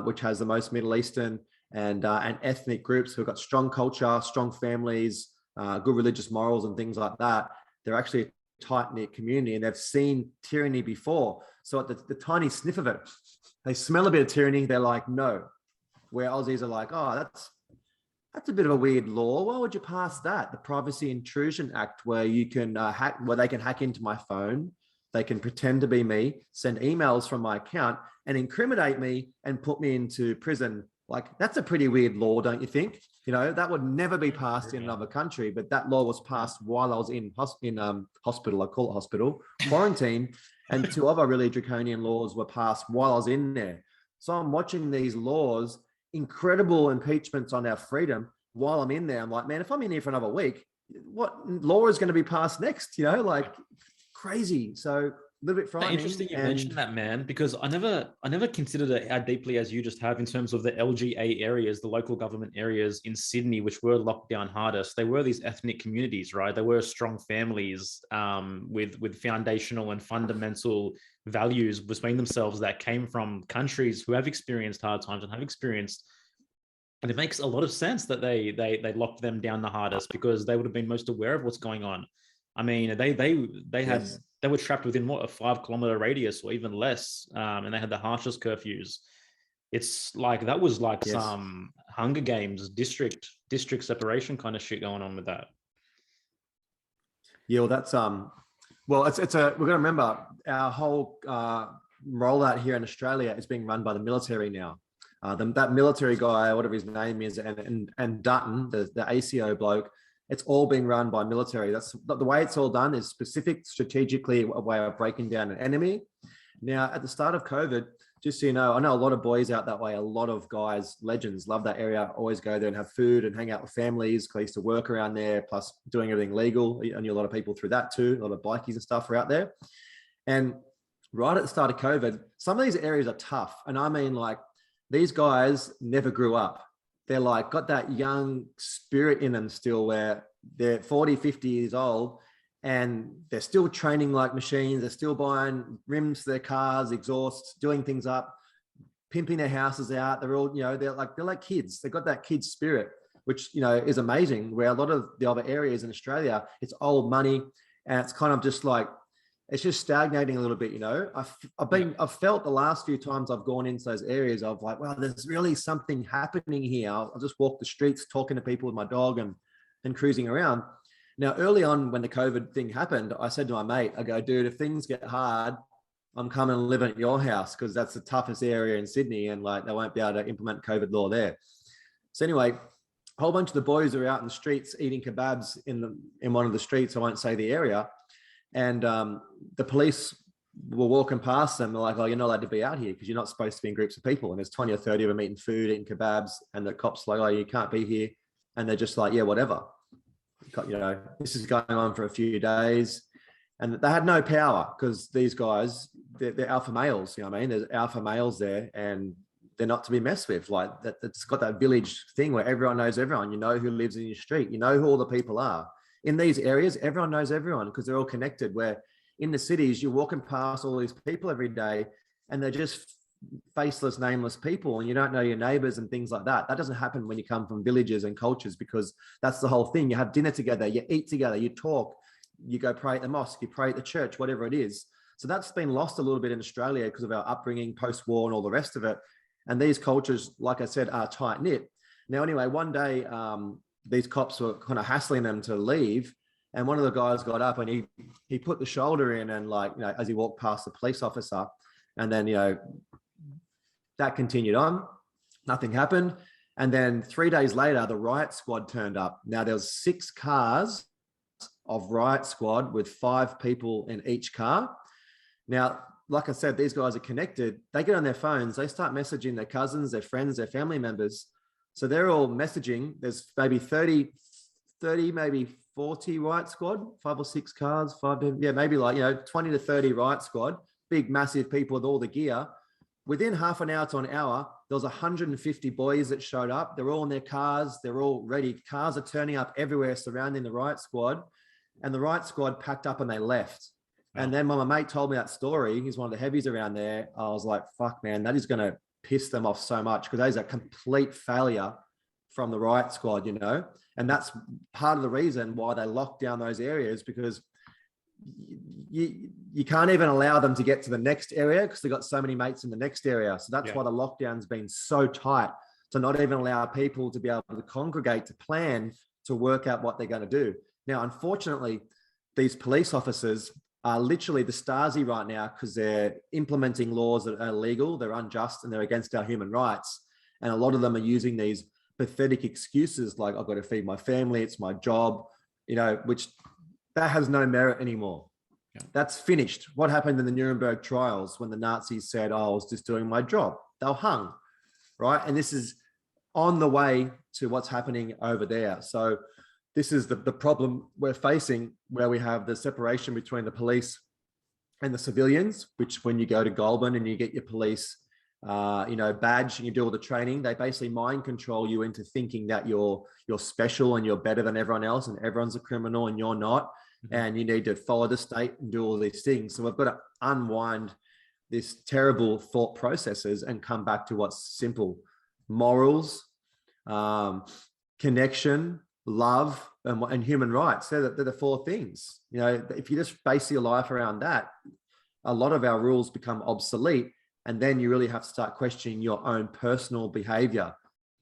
which has the most Middle Eastern and ethnic groups who've got strong culture, strong families, good religious morals and things like that. They're actually a tight-knit community and they've seen tyranny before. So at the tiny sniff of it, they smell a bit of tyranny. They're like, no. Where Aussies are like, oh, that's a bit of a weird law. Why would you pass that? The Privacy Intrusion Act, where you can where they can hack into my phone, they can pretend to be me, send emails from my account, and incriminate me and put me into prison. Like that's a pretty weird law, don't you think? That would never be passed in another country, but that law was passed while I was in hospital. I call it hospital quarantine, and two other really draconian laws were passed while I was in there. So I'm watching these laws. Incredible impeachments on our freedom while I'm in there. I'm like, man, if I'm in here for another week, what law is going to be passed next? Like crazy. So a little bit frightening. Interesting you mentioned that, man, because I never considered it how deeply as you just have in terms of the LGA areas, the local government areas in Sydney, which were locked down hardest. They were these ethnic communities, right? They were strong families with foundational and fundamental values between themselves that came from countries who have experienced hard times and have experienced. And it makes a lot of sense that they locked them down the hardest because they would have been most aware of what's going on. I mean, they were trapped within a 5-kilometer radius or even less, and they had the harshest curfews. It's like that was like some Hunger Games district separation kind of shit going on with that. Yeah, well, that's well, we're going to remember our whole rollout here in Australia is being run by the military now. That military guy, whatever his name is, and Dutton, the ACO bloke, it's all being run by military. That's the way it's all done is specific, strategically a way of breaking down an enemy. Now, at the start of COVID, just so you know, I know a lot of boys out that way, a lot of guys, legends, love that area, always go there and have food and hang out with families. I used to work around there, plus doing everything legal. I knew a lot of people through that too. A lot of bikies and stuff are out there. And right at the start of COVID, some of these areas are tough. And I mean, like, these guys never grew up. They're like, got that young spirit in them still where they're 40, 50 years old and they're still training like machines. They're still buying rims to their cars, exhausts, doing things up, pimping their houses out. They're all, they're like kids. They've got that kid spirit, which, is amazing, where a lot of the other areas in Australia, it's old money and it's kind of just like, it's just stagnating a little bit, I've felt the last few times I've gone into those areas of like, wow, there's really something happening here. I'll just walk the streets talking to people with my dog and cruising around. Now, early on when the COVID thing happened, I said to my mate, I go, dude, if things get hard, I'm coming and living at your house because that's the toughest area in Sydney, and like they won't be able to implement COVID law there. So anyway, a whole bunch of the boys are out in the streets eating kebabs in one of the streets. I won't say the area. And the police were walking past them. They're like, "Oh, you're not allowed to be out here because you're not supposed to be in groups of people." And there's 20 or 30 of them eating food, eating kebabs. And the cops like, "Oh, you can't be here." And they're just like, "Yeah, whatever." You know, this is going on for a few days. And they had no power because these guys, they're alpha males. You know what I mean? There's alpha males there, and they're not to be messed with. Like that, it's got that village thing where everyone knows everyone. You know who lives in your street. You know who all the people are. In these areas, everyone knows everyone because they're all connected. Where in the cities, you're walking past all these people every day, and they're just faceless, nameless people, and you don't know your neighbors and things like that. That doesn't happen when you come from villages and cultures, because that's the whole thing. You have dinner together, you eat together, you talk, you go pray at the mosque, you pray at the church, whatever it is. So that's been lost a little bit in Australia because of our upbringing, post-war and all the rest of it. And these cultures, like I said, are tight-knit. Now, anyway, one day, these cops were kind of hassling them to leave. And one of the guys got up and he put the shoulder in, and like, you know, as he walked past the police officer, and then, you know, that continued on, nothing happened. And then 3 days later, the riot squad turned up. Now there was 6 cars of riot squad with 5 people in each car. Now, like I said, these guys are connected. They get on their phones, they start messaging their cousins, their friends, their family members. So they're all messaging. There's maybe 30, maybe 40 riot squad, 5 or 6 cars, 5, yeah, maybe like, you know, 20 to 30 riot squad, big, massive people with all the gear. Within half an hour to an hour, there was 150 boys that showed up. They're all in their cars. They're all ready. Cars are turning up everywhere surrounding the riot squad. And the riot squad packed up and they left. Wow. And then when my mate told me that story, he's one of the heavies around there, I was like, fuck, man, that is going to piss them off so much, because that is a complete failure from the riot squad, you know? And that's part of the reason why they locked down those areas, because you can't even allow them to get to the next area because they've got so many mates in the next area. So that's why the lockdown's been so tight, to not even allow people to be able to congregate, to plan, to work out what they're going to do. Now, unfortunately, these police officers are literally the Stasi right now because they're implementing laws that are illegal, they're unjust, and they're against our human rights. And a lot of them are using these pathetic excuses like, I've got to feed my family, it's my job, you know, which that has no merit anymore. Yeah. That's finished. What happened in the Nuremberg trials when the Nazis said, oh, I was just doing my job? They were hung, right? And this is on the way to what's happening over there. So this is the problem we're facing, where we have the separation between the police and the civilians, which when you go to Goulburn and you get your police badge and you do all the training, they basically mind control you into thinking that you're special and you're better than everyone else and everyone's a criminal and you're not. And you need to follow the state and do all these things. So we've got to unwind this terrible thought processes and come back to what's simple: morals, connection, love, and human rights. They're the 4 things. You know, if you just base your life around that, a lot of our rules become obsolete. And then you really have to start questioning your own personal behavior.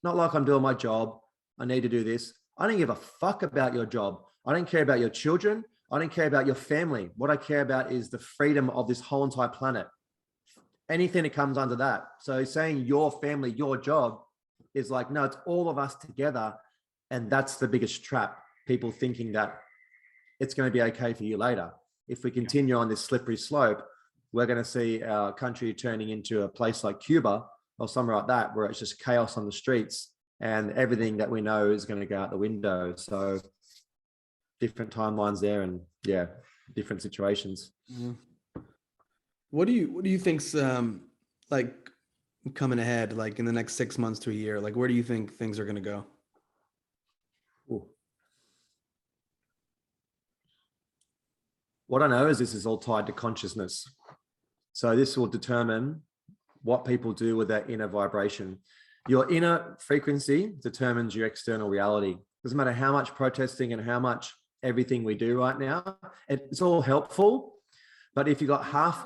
Not like, I'm doing my job, I need to do this. I don't give a fuck about your job. I don't care about your children. I don't care about your family. What I care about is the freedom of this whole entire planet. Anything that comes under that. So saying your family, your job is like, no, it's all of us together. And that's the biggest trap. People thinking that it's going to be okay for you later. If we continue on this slippery slope, we're going to see our country turning into a place like Cuba or somewhere like that, where it's just chaos on the streets and everything that we know is going to go out the window. So different timelines there, and different situations. Mm-hmm. What do you think's like coming ahead, like in the next 6 months to a year? Like, where do you think things are going to go? Ooh. What I know is this is all tied to consciousness. So this will determine what people do with that inner vibration. Your inner frequency determines your external reality. Doesn't matter how much protesting and how much everything we do right now, it's all helpful. But if you got half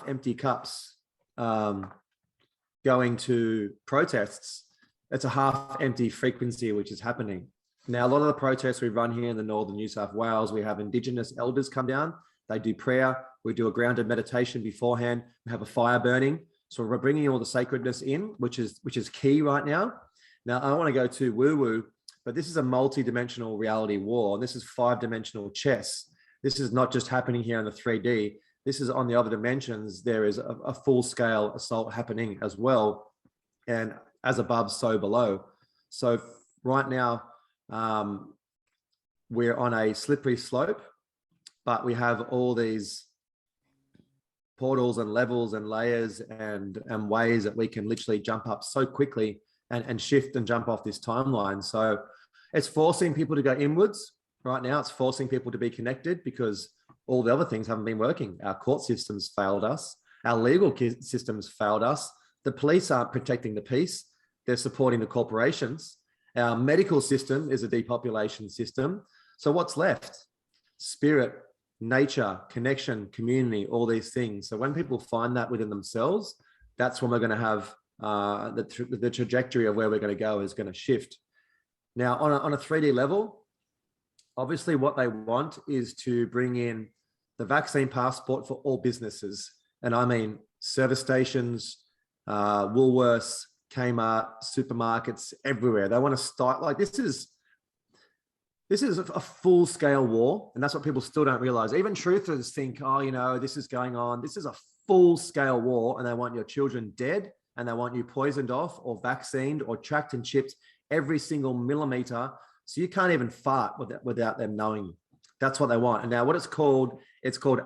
empty cups going to protests, it's a half empty frequency which is happening. Now, a lot of the protests we run here in the northern New South Wales, we have Indigenous elders come down They do prayer. We do a grounded meditation beforehand. We have a fire burning. So we're bringing all the sacredness in, which is key right now. Now, I don't want to go too woo-woo, but this is a multi-dimensional reality war. And this is 5-dimensional chess. This is not just happening here in the 3D. This is on the other dimensions. There is a full-scale assault happening as well. And as above, so below. So right now, we're on a slippery slope, but we have all these portals and levels and layers and ways that we can literally jump up so quickly and shift and jump off this timeline. So it's forcing people to go inwards right now. It's forcing people to be connected because all the other things haven't been working. Our court systems failed us. Our legal systems failed us. The police aren't protecting the peace. They're supporting the corporations. Our medical system is a depopulation system. So what's left? Spirit, nature, connection, community, all these things. So when people find that within themselves, that's when we're going to have the trajectory of where we're going to go is going to shift. Now, on a 3D level, obviously what they want is to bring in the vaccine passport for all businesses. And I mean service stations, Woolworths, Kmart, supermarkets, everywhere. They want to start like this is a full-scale war, and that's what people still don't realize. Even truthers think, oh, you know, this is going on. This is a full-scale war, and they want your children dead, and they want you poisoned off or vaccinated or tracked and chipped every single millimeter, so you can't even fart without them knowing. That's what they want. And now what it's called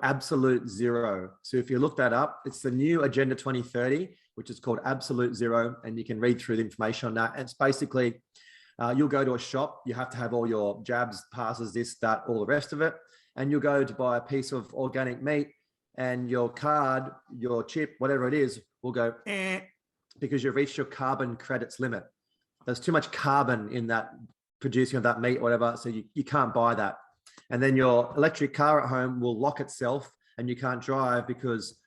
absolute zero. So if you look that up, it's the new Agenda 2030, which is called absolute zero, and you can read through the information on that. And it's basically, you'll go to a shop, you have to have all your jabs, passes, this, that, all the rest of it. And you'll go to buy a piece of organic meat and your card, your chip, whatever it is, will go, because you've reached your carbon credits limit. There's too much carbon in that producing of that meat, or whatever, so you can't buy that. And then your electric car at home will lock itself and you can't drive because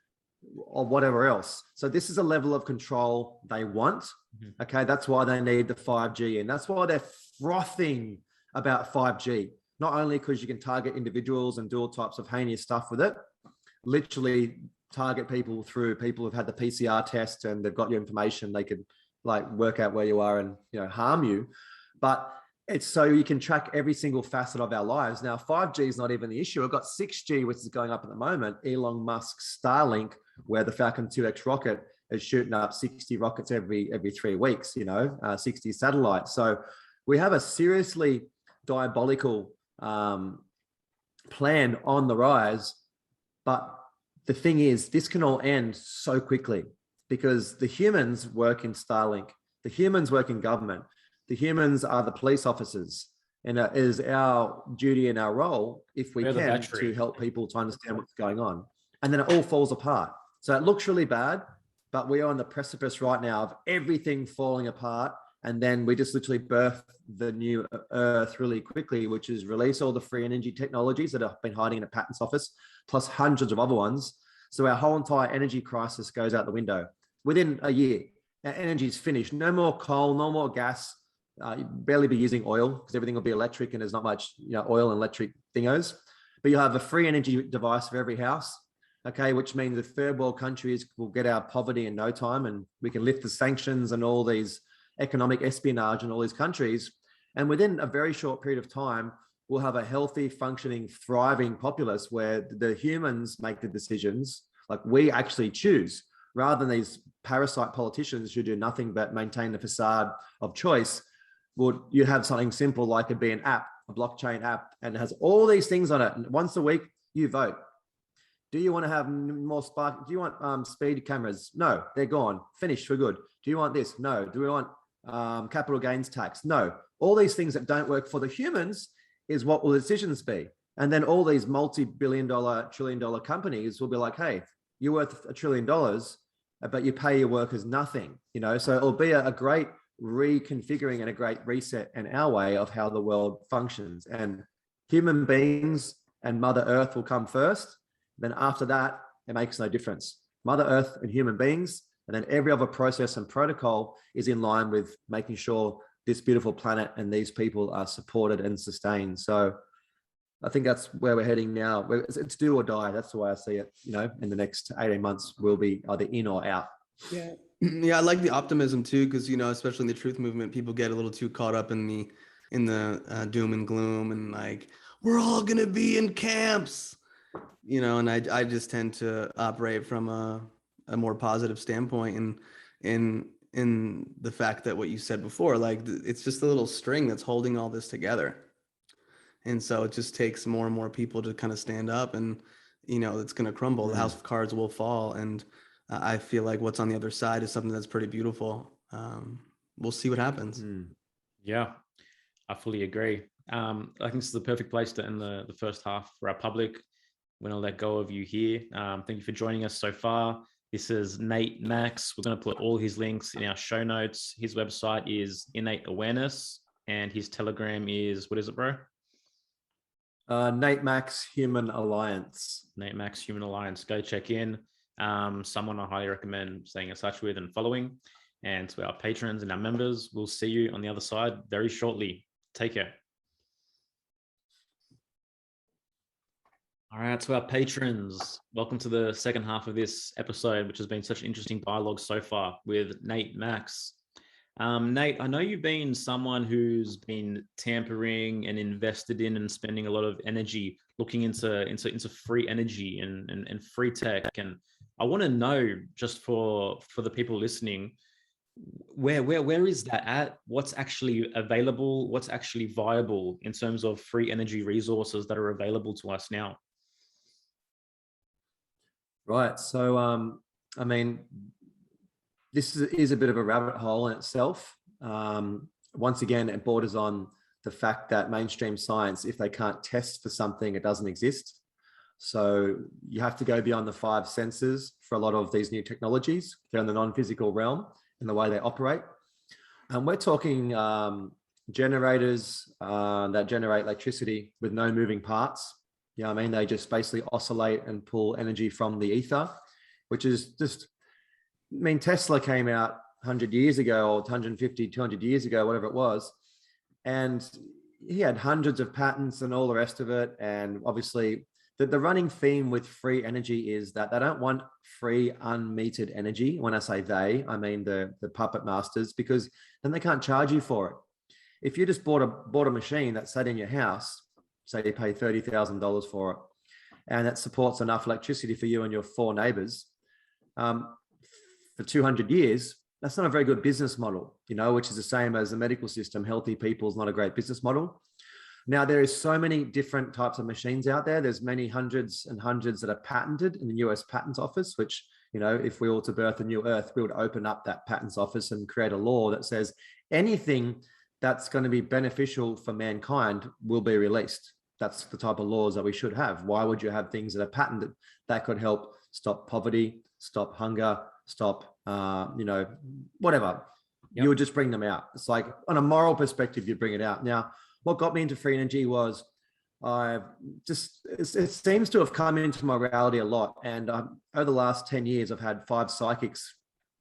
of whatever else. So this is a level of control they want. Mm-hmm. Okay, that's why they need the 5G, and that's why they're frothing about 5G. Not only because you can target individuals and do all types of heinous stuff with it, literally target people through people who've had the PCR test and they've got your information. They could like work out where you are and, you know, harm you. But it's so you can track every single facet of our lives. Now, 5G is not even the issue. We've got 6G, which is going up at the moment. Elon Musk's Starlink, where the Falcon 2X rocket is shooting up 60 rockets every 3 weeks, 60 satellites. So we have a seriously diabolical plan on the rise. But the thing is, this can all end so quickly because the humans work in Starlink. The humans work in government. The humans are the police officers, and it is our duty and our role, if we can, to help people to understand what's going on. And then it all falls apart. So it looks really bad, but we are on the precipice right now of everything falling apart. And then we just literally birth the new earth really quickly, which is release all the free energy technologies that have been hiding in a patents office, plus hundreds of other ones. So our whole entire energy crisis goes out the window within a year. Our energy is finished. No more coal, no more gas. You'll barely be using oil because everything will be electric and there's not much oil and electric thingos. But you'll have a free energy device for every house, okay, which means the third world countries will get out of poverty in no time, and we can lift the sanctions and all these economic espionage in all these countries. And within a very short period of time, we'll have a healthy, functioning, thriving populace where the humans make the decisions, like we actually choose, rather than these parasite politicians who do nothing but maintain the facade of choice. Would you have something simple like it'd be an app, a blockchain app, and it has all these things on it. And once a week, you vote. Do you want to have more spark? Do you want speed cameras? No, they're gone. Finished for good. Do you want this? No. Do we want capital gains tax? No. All these things that don't work for the humans is what will the decisions be. And then all these multi-billion-dollar, trillion-dollar companies will be like, hey, you're worth $1 trillion, but you pay your workers nothing. So it'll be a great reconfiguring and a great reset in our way of how the world functions. And human beings and Mother Earth will come first. Then after that, it makes no difference. Mother Earth and human beings, and then every other process and protocol is in line with making sure this beautiful planet and these people are supported and sustained. So I think that's where we're heading now. It's do or die. That's the way I see it. In the next 18 months, we'll be either in or out. Yeah. Yeah, I like the optimism too, because especially in the truth movement, people get a little too caught up in the doom and gloom and like we're all gonna be in camps, and I just tend to operate from a more positive standpoint, and in the fact that what you said before, like it's just a little string that's holding all this together. And so it just takes more and more people to kind of stand up, and it's going to crumble. The house of cards will fall, and I feel like what's on the other side is something that's pretty beautiful. We'll see what happens. Yeah, I fully agree. I think this is the perfect place to end the first half for our public. We're going to let go of you here. Thank you for joining us so far. This is Nate Max. We're going to put all his links in our show notes. His website is Innate Awareness, and his Telegram is, what is it, bro? Nate Max Human Alliance. Nate Max Human Alliance. Go check in. Someone I highly recommend staying in touch with and following. And to our patrons and our members, we'll see you on the other side very shortly. Take care. All right, to our patrons, welcome to the second half of this episode, which has been such interesting dialogue so far with Nate Max. Nate, I know you've been someone who's been tampering and invested in and spending a lot of energy looking into free energy and free tech. And I want to know, just for the people listening, where is that at? What's actually available? What's actually viable in terms of free energy resources that are available to us now? Right. So, this is a bit of a rabbit hole in itself. Once again, it borders on the fact that mainstream science, if they can't test for something, it doesn't exist. So you have to go beyond the five senses for a lot of these new technologies. They're in the non-physical realm and the way they operate. And we're talking generators that generate electricity with no moving parts. They just basically oscillate and pull energy from the ether, which is just, Tesla came out 100 years ago, or 150, 200 years ago, whatever it was. And he had hundreds of patents and all the rest of it. And obviously the running theme with free energy is that they don't want free unmetered energy. When I say they, I mean the puppet masters, because then they can't charge you for it. If you just bought a machine that sat in your house, say you pay $30,000 for it, and that supports enough electricity for you and your 4 neighbors, for 200 years, that's not a very good business model, which is the same as the medical system. Healthy people is not a great business model. Now, there is so many different types of machines out there. There's many hundreds and hundreds that are patented in the US Patents Office, which, if we were to birth a new earth, we would open up that patents office and create a law that says anything that's going to be beneficial for mankind will be released. That's the type of laws that we should have. Why would you have things that are patented that could help stop poverty, stop hunger, stop, whatever? Yep. You would just bring them out. It's like, on a moral perspective, you bring it out. Now, what got me into free energy was it seems to have come into my reality a lot. And over the last 10 years, I've had 5 psychics,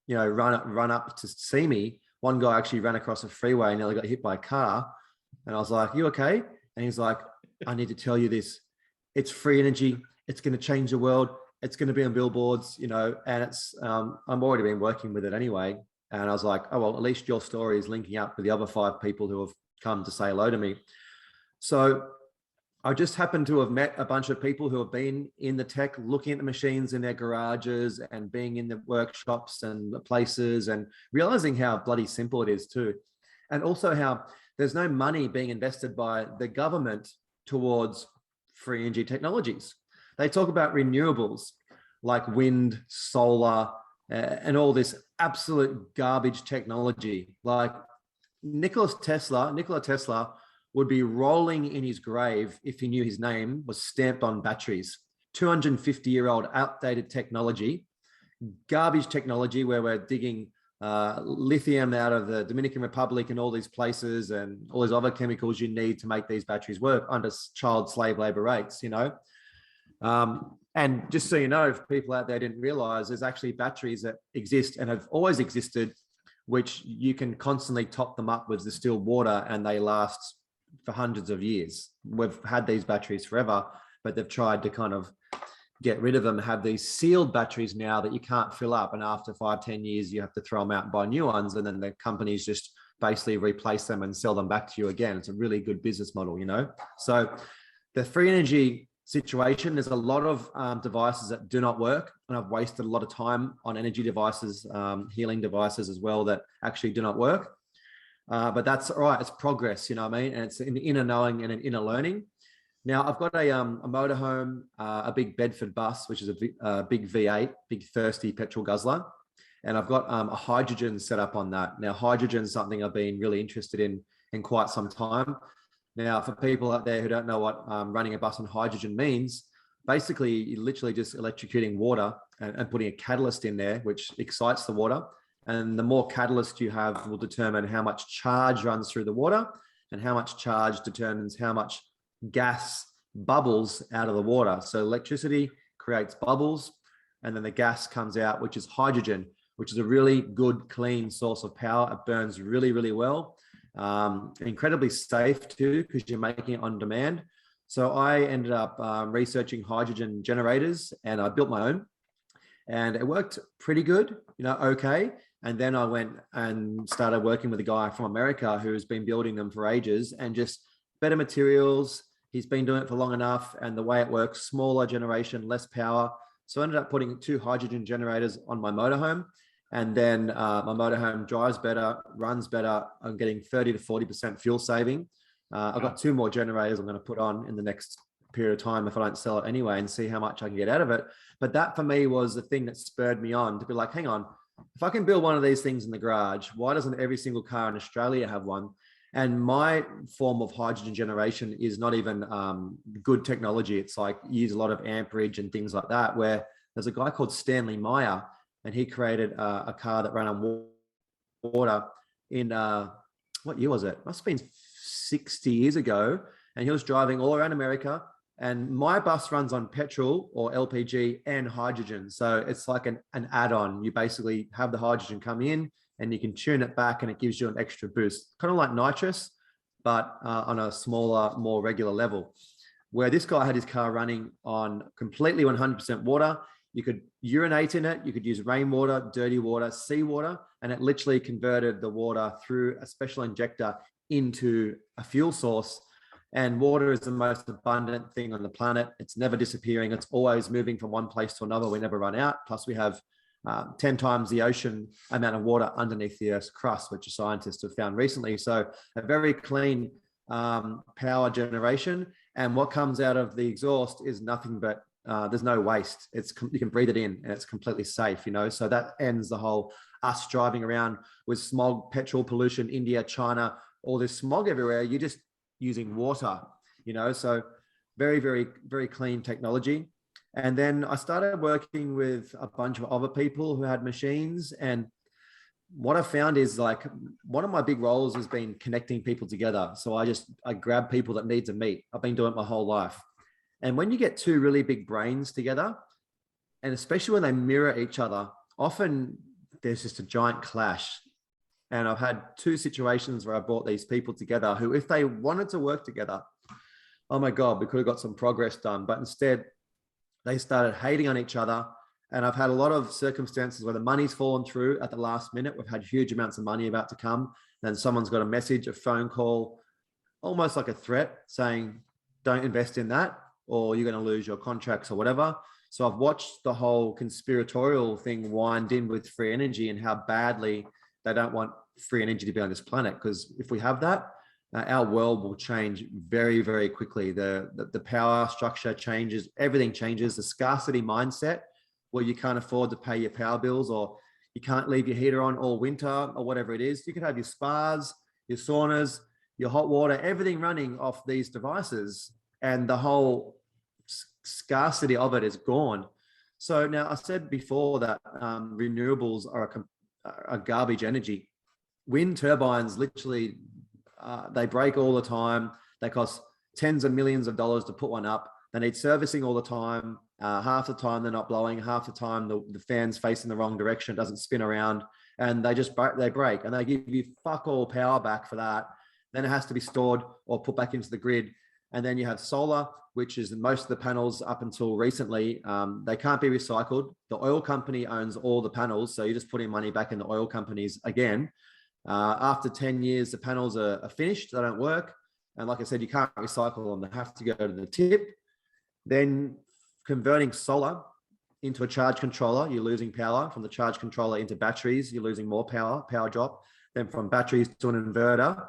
run up to see me. One guy actually ran across a freeway and nearly got hit by a car. And I was like, "You okay?" And he's like, "I need to tell you this. It's free energy. It's going to change the world. It's going to be on billboards, and it's, I've already been working with it anyway." And I was like, "Oh, well, at least your story is linking up with the other 5 people who have come to say hello to me." So I just happened to have met a bunch of people who have been in the tech, looking at the machines in their garages and being in the workshops and the places, and realizing how bloody simple it is too. And also how there's no money being invested by the government towards free energy technologies. They talk about renewables like wind, solar, and all this absolute garbage technology. Like Nikola Tesla would be rolling in his grave if he knew his name was stamped on batteries. 250-year-old outdated technology, garbage technology, where we're digging lithium out of the Dominican Republic and all these places, and all these other chemicals you need to make these batteries work under child slave labor rates, and just so you know, if people out there didn't realize, there's actually batteries that exist and have always existed, which you can constantly top them up with distilled water, and they last for hundreds of years. We've had these batteries forever, but they've tried to kind of get rid of them, have these sealed batteries now that you can't fill up. And after 5-10 years, you have to throw them out and buy new ones. And then the companies just basically replace them and sell them back to you again. It's a really good business model, you know? So the free energy situation, there's a lot of devices that do not work. And I've wasted a lot of time on energy devices, healing devices as well, that actually do not work. But that's all right. It's progress, you know what I mean? And it's an inner knowing and an inner learning. Now I've got a motorhome, a big Bedford bus, which is a big V8, big thirsty petrol guzzler. And I've got a hydrogen set up on that. Now hydrogen is something I've been really interested in quite some time. Now for people out there who don't know what running a bus on hydrogen means, basically you're literally just electrocuting water and putting a catalyst in there, which excites the water. And the more catalyst you have will determine how much charge runs through the water, and how much charge determines how much gas bubbles out of the water. So electricity creates bubbles, and then the gas comes out, which is hydrogen, which is a really good, clean source of power. It burns really, really well. Incredibly safe too, because you're making it on demand. So I ended up researching hydrogen generators, and I built my own, and it worked pretty good, you know, okay. And then I went and started working with a guy from America who's been building them for ages, and just better materials. He's been doing it for long enough, and the way it works, smaller generation, less power. So I ended up putting 2 hydrogen generators on my motorhome, and then my motorhome drives better, runs better. I'm getting 30 to 40% fuel saving. I've got 2 more generators I'm going to put on in the next period of time if I don't sell it anyway, and see how much I can get out of it. But that for me was the thing that spurred me on to be like, hang on, if I can build one of these things in the garage, why doesn't every single car in Australia have one? And my form of hydrogen generation is not even good technology. It's like use a lot of amperage and things like that, where there's a guy called Stanley Meyer, and he created a car that ran on water in, what year was it? Must have been 60 years ago. And he was driving all around America. And my bus runs on petrol or LPG and hydrogen. So it's like an add-on. You basically have the hydrogen come in, and you can tune it back, and it gives you an extra boost, kind of like nitrous, but on a smaller, more regular level. Where this guy had his car running on completely 100% water. You could urinate in it. You could use rainwater, dirty water, seawater, and it literally converted the water through a special injector into a fuel source. And water is the most abundant thing on the planet. It's never disappearing. It's always moving from one place to another. We never run out. Plus we have 10 times the ocean amount of water underneath the Earth's crust, which scientists have found recently. So a very clean power generation. And what comes out of the exhaust is nothing but, there's no waste. You can breathe it in, and it's completely safe, you know? So that ends the whole us driving around with smog, petrol pollution, India, China, all this smog everywhere. You're just using water, you know? So very, very, very clean technology. And then I started working with a bunch of other people who had machines. And what I found is, like, one of my big roles has been connecting people together. So I grab people that need to meet. I've been doing it my whole life. And when you get 2 really big brains together, and especially when they mirror each other, often there's just a giant clash. And I've had 2 situations where I brought these people together who, if they wanted to work together, oh my God, we could have got some progress done. But instead, they started hating on each other. And I've had a lot of circumstances where the money's fallen through at the last minute. We've had huge amounts of money about to come. Then someone's got a message, a phone call, almost like a threat saying, don't invest in that, or you're going to lose your contracts or whatever. So I've watched the whole conspiratorial thing wind in with free energy, and how badly they don't want free energy to be on this planet. Because if we have that, our world will change very, very quickly. The power structure changes, everything changes. The scarcity mindset, where you can't afford to pay your power bills, or you can't leave your heater on all winter, or whatever it is. You could have your spas, your saunas, your hot water, everything running off these devices, and the whole scarcity of it is gone. So now, I said before that renewables are a garbage energy. Wind turbines, literally, they break all the time. They cost tens of millions of dollars to put one up. They need servicing all the time. Half the time they're not blowing. Half the time the fan's facing the wrong direction. It doesn't spin around, and they break, and they give you fuck all power back for that. Then it has to be stored or put back into the grid. And then you have solar, which is most of the panels up until recently, they can't be recycled. The oil company owns all the panels. So you're just putting money back in the oil companies again. After 10 years, the panels are finished. They don't work. And like I said, you can't recycle them. They have to go to the tip. Then converting solar into a charge controller, you're losing power. From the charge controller into batteries, you're losing more power drop. Then from batteries to an inverter,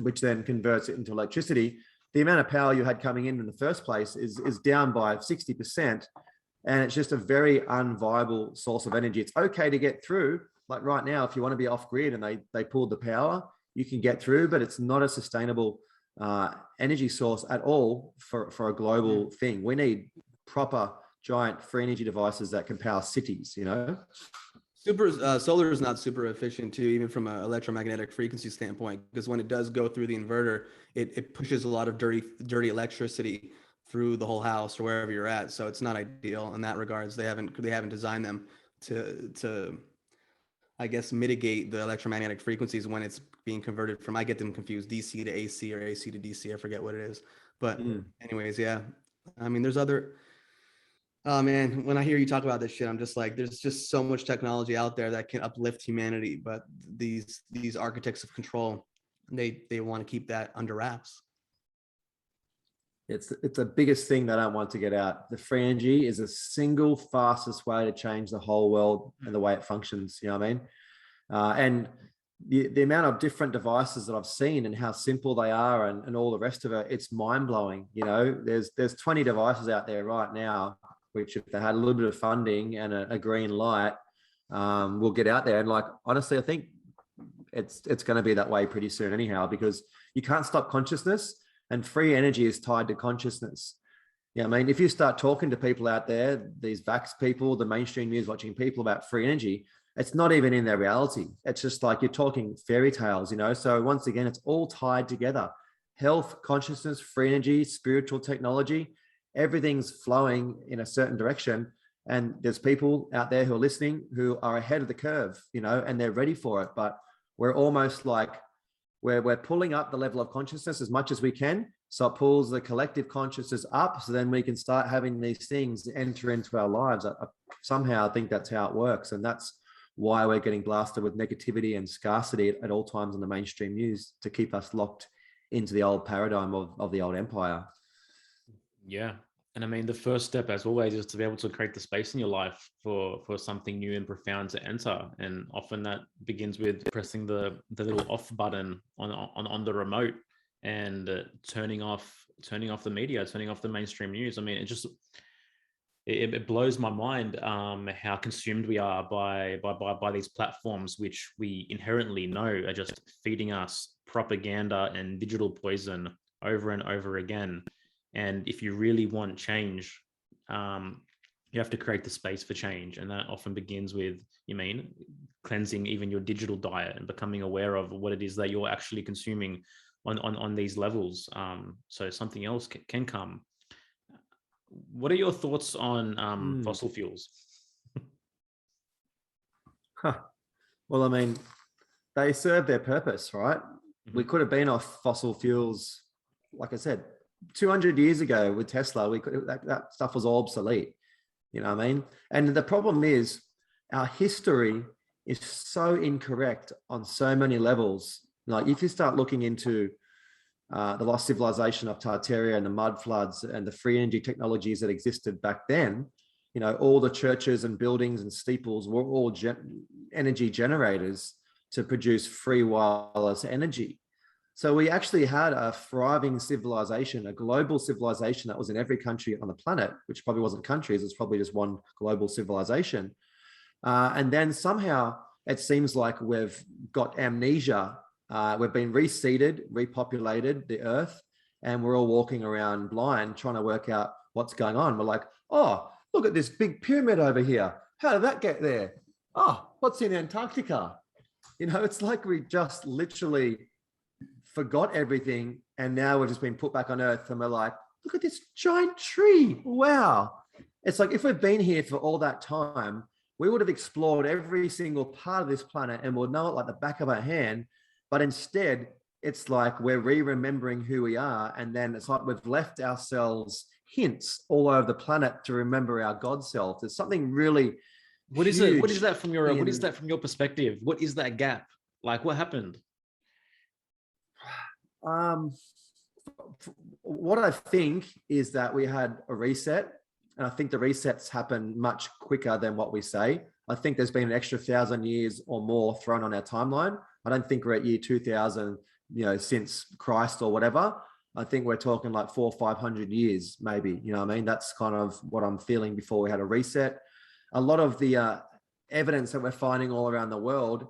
which then converts it into electricity. The amount of power you had coming in the first place is down by 60%. And it's just a very unviable source of energy. It's okay to get through. Like right now, if you want to be off grid and they pulled the power, you can get through, but it's not a sustainable energy source at all for a global thing. We need proper giant free energy devices that can power cities, Solar is not super efficient too, even from an electromagnetic frequency standpoint, because when it does go through the inverter, it pushes a lot of dirty electricity through the whole house or wherever you're at. So it's not ideal in that regards. They haven't designed them to I guess mitigate the electromagnetic frequencies when it's being converted from, I get them confused, DC to AC or AC to DC. I forget what it is. But anyways, yeah. I mean, there's other, oh man, when I hear you talk about this shit, I'm just like, there's just so much technology out there that can uplift humanity, but these architects of control, they want to keep that under wraps. It's the biggest thing they don't want to get out. The free energy is a single fastest way to change the whole world and the way it functions. You know what I mean? And the amount of different devices that I've seen and how simple they are and all the rest of it, it's mind blowing. There's 20 devices out there right now, which if they had a little bit of funding and a green light, will get out there. And like, honestly, I think it's going to be that way pretty soon anyhow, because you can't stop consciousness. And free energy is tied to consciousness. I mean, if you start talking to people out there, these vax people, the mainstream news watching people about free energy, it's not even in their reality. It's just like you're talking fairy tales, So once again, it's all tied together. Health, consciousness, free energy, spiritual technology, everything's flowing in a certain direction. And there's people out there who are listening who are ahead of the curve, and they're ready for it. But we're almost like, we're pulling up the level of consciousness as much as we can. So it pulls the collective consciousness up. So then we can start having these things enter into our lives. I somehow think that's how it works. And that's why we're getting blasted with negativity and scarcity at all times in the mainstream news, to keep us locked into the old paradigm of the old empire. Yeah. And I mean, the first step, as always, is to be able to create the space in your life for something new and profound to enter. And often that begins with pressing the little off button on the remote and turning off the media, turning off the mainstream news. I mean, it blows my mind how consumed we are by these platforms, which we inherently know are just feeding us propaganda and digital poison over and over again. And if you really want change, you have to create the space for change. And that often begins with, cleansing even your digital diet and becoming aware of what it is that you're actually consuming on these levels. So something else can come. What are your thoughts on fossil fuels? Well, I mean, they serve their purpose, right? Mm-hmm. We could have been off fossil fuels, like I said, 200 years ago with Tesla. That stuff was all obsolete. You know what I mean? And the problem is our history is so incorrect on so many levels. Like if you start looking into the lost civilization of Tartaria and the mud floods and the free energy technologies that existed back then, all the churches and buildings and steeples were all energy generators to produce free wireless energy. So we actually had a thriving civilization, a global civilization that was in every country on the planet, which probably wasn't countries, it's probably just one global civilization. And then somehow it seems like we've got amnesia. We've been reseeded, repopulated the earth, and we're all walking around blind trying to work out what's going on. We're like, oh, look at this big pyramid over here. How did that get there? Oh, what's in Antarctica? It's like we just literally forgot everything, and now we've just been put back on earth and we're like, look at this giant tree. Wow. It's like if we've been here for all that time, we would have explored every single part of this planet and would know it like the back of our hand. But instead, it's like we're re-remembering who we are. And then it's like we've left ourselves hints all over the planet to remember our God self. There's something really What is it? What is huge that from your in- what is that from your perspective? What is that gap? Like what happened? What I think is that we had a reset, and I think the resets happen much quicker than what we say. I think there's been an extra 1,000 years or more thrown on our timeline. I don't think we're at year 2000, since Christ or whatever. I think we're talking like 400 or 500 years, maybe. You know what I mean? That's kind of what I'm feeling before we had a reset. A lot of the evidence that we're finding all around the world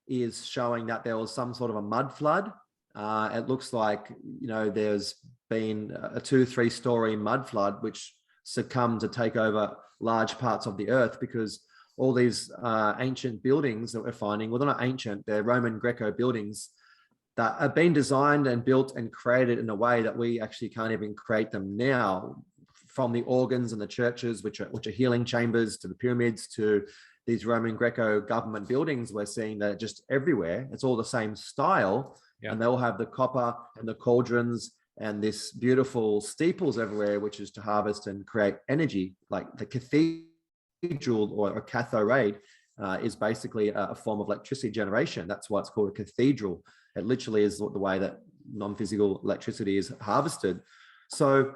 is showing that there was some sort of a mud flood. It looks like, there's been a 2-3 story mud flood, which succumbed to take over large parts of the earth, because all these ancient buildings that we're finding, well, they're not ancient, they're Roman Greco buildings that have been designed and built and created in a way that we actually can't even create them now, from the organs and the churches, which are healing chambers, to the pyramids, to these Roman Greco government buildings. We're seeing that just everywhere. It's all the same style. Yeah. And they all have the copper and the cauldrons and this beautiful steeples everywhere, which is to harvest and create energy. Like the cathedral or a cathode is basically a form of electricity generation. That's why it's called a cathedral. It literally is the way that non-physical electricity is harvested. So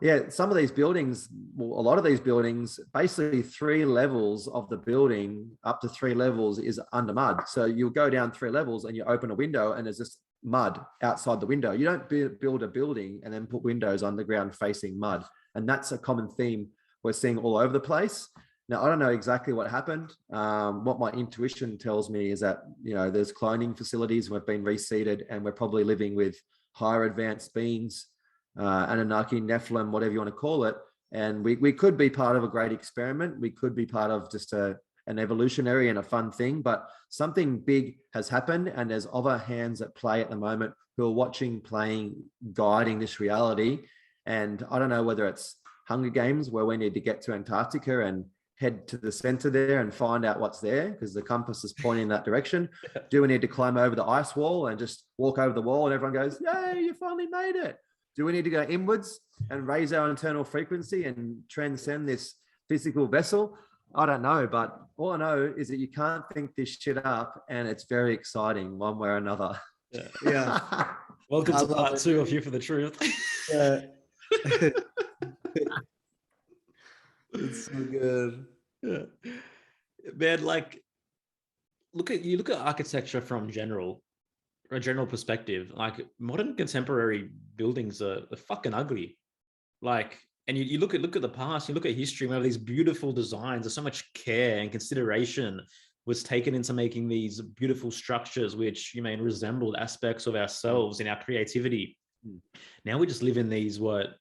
yeah, some of these buildings, well, a lot of these buildings, basically 3 levels of the building, up to 3 levels, is under mud. So you'll go down 3 levels and you open a window and there's just mud outside the window. You don't build a building and then put windows underground facing mud. And that's a common theme we're seeing all over the place. Now, I don't know exactly what happened. What my intuition tells me is that, there's cloning facilities, we've been reseeded, and we're probably living with higher advanced beings, Anunnaki, Nephilim, whatever you want to call it. And we could be part of a great experiment. We could be part of just an evolutionary and a fun thing, but something big has happened, and there's other hands at play at the moment who are watching, playing, guiding this reality. And I don't know whether it's Hunger Games, where we need to get to Antarctica and head to the center there and find out what's there, because the compass is pointing in that direction. Do we need to climb over the ice wall and just walk over the wall and everyone goes, yay, you finally made it? Do we need to go inwards and raise our internal frequency and transcend this physical vessel? I don't know, but all I know is that you can't think this shit up, and it's very exciting one way or another. Yeah. Welcome to part 2 of Here for the Truth. Yeah. It's so good. Yeah. Man, like, look at architecture from a general perspective. Like, modern contemporary buildings are fucking ugly. Like, and you look at the past, you look at history, we have these beautiful designs. There's so much care and consideration was taken into making these beautiful structures, which resembled aspects of ourselves in our creativity. Now we just live in these what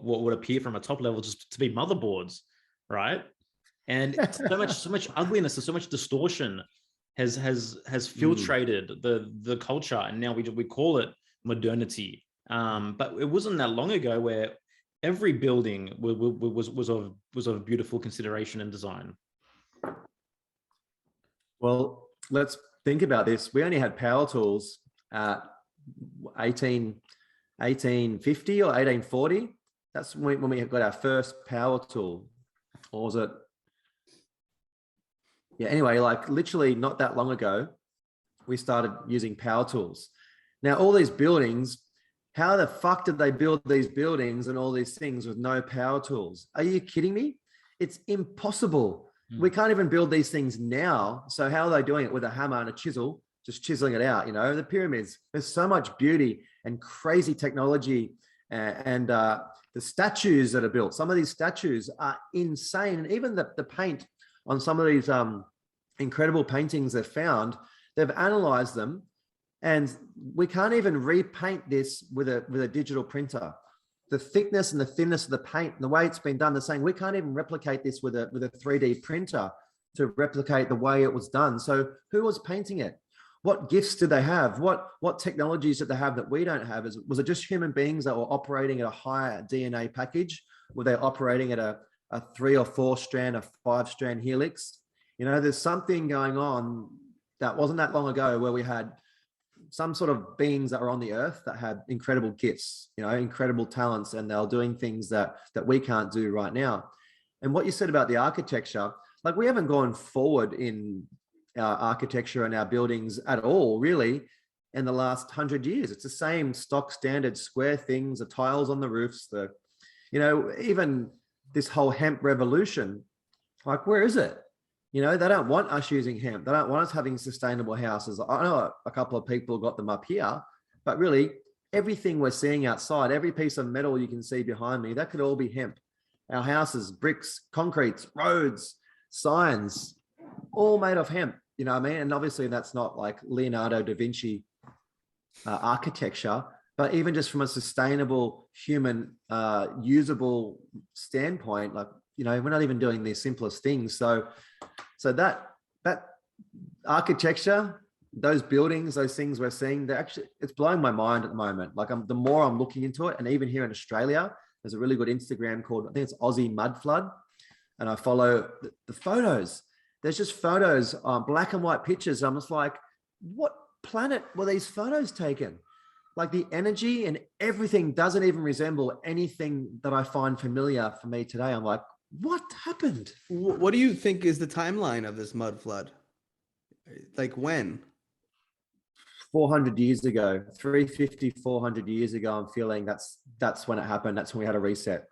would appear from a top level just to be motherboards, right? And so much ugliness and so much distortion has filtrated the culture, and now we call it modernity. But it wasn't that long ago where every building was of beautiful consideration and design. Well, let's think about this. We only had power tools at 1850 or 1840. That's when we got our first power tool. Or was it? Yeah, anyway, like literally not that long ago, we started using power tools. Now, all these buildings, how the fuck did they build these buildings and all these things with no power tools? Are you kidding me? It's impossible. We can't even build these things now. So how are they doing it? With a hammer and a chisel, just chiseling it out, the pyramids. There's so much beauty and crazy technology, and the statues that are built. Some of these statues are insane. And even the paint on some of these incredible paintings they've found, they've analyzed them, and we can't even repaint this with a digital printer. The thickness and the thinness of the paint and the way it's been done, they're saying we can't even replicate this with a 3D printer to replicate the way it was done. So who was painting it? What gifts did they have? What technologies did they have that we don't have? Was it just human beings that were operating at a higher DNA package? Were they operating at a 3 or 4 strand, a 5 strand helix? There's something going on that wasn't that long ago where we had some sort of beings that are on the earth that had incredible gifts, incredible talents, and they're doing things that we can't do right now. And what you said about the architecture, like we haven't gone forward in our architecture and our buildings at all, really, in the last 100 years. It's the same stock standard square things, the tiles on the roofs, even this whole hemp revolution. Like, where is it? They don't want us using hemp. They don't want us having sustainable houses. I know a couple of people got them up here, but really everything we're seeing outside, every piece of metal you can see behind me, that could all be hemp. Our houses, bricks, concrete, roads, signs, all made of hemp. You know what I mean? And obviously that's not like Leonardo da Vinci architecture, but even just from a sustainable, human, usable standpoint, like, we're not even doing the simplest things. So that architecture, those buildings, those things we're seeing, it's blowing my mind at the moment. Like the more I'm looking into it, and even here in Australia, there's a really good Instagram called, I think it's Aussie Mud Flood. And I follow the photos. There's just photos, black and white pictures. I'm just like, what planet were these photos taken? Like the energy and everything doesn't even resemble anything that I find familiar for me today. I'm like, what happened? What do you think is the timeline of this mud flood? Like when? 400 years ago, 350, 400 years ago, I'm feeling that's when it happened. That's when we had a reset.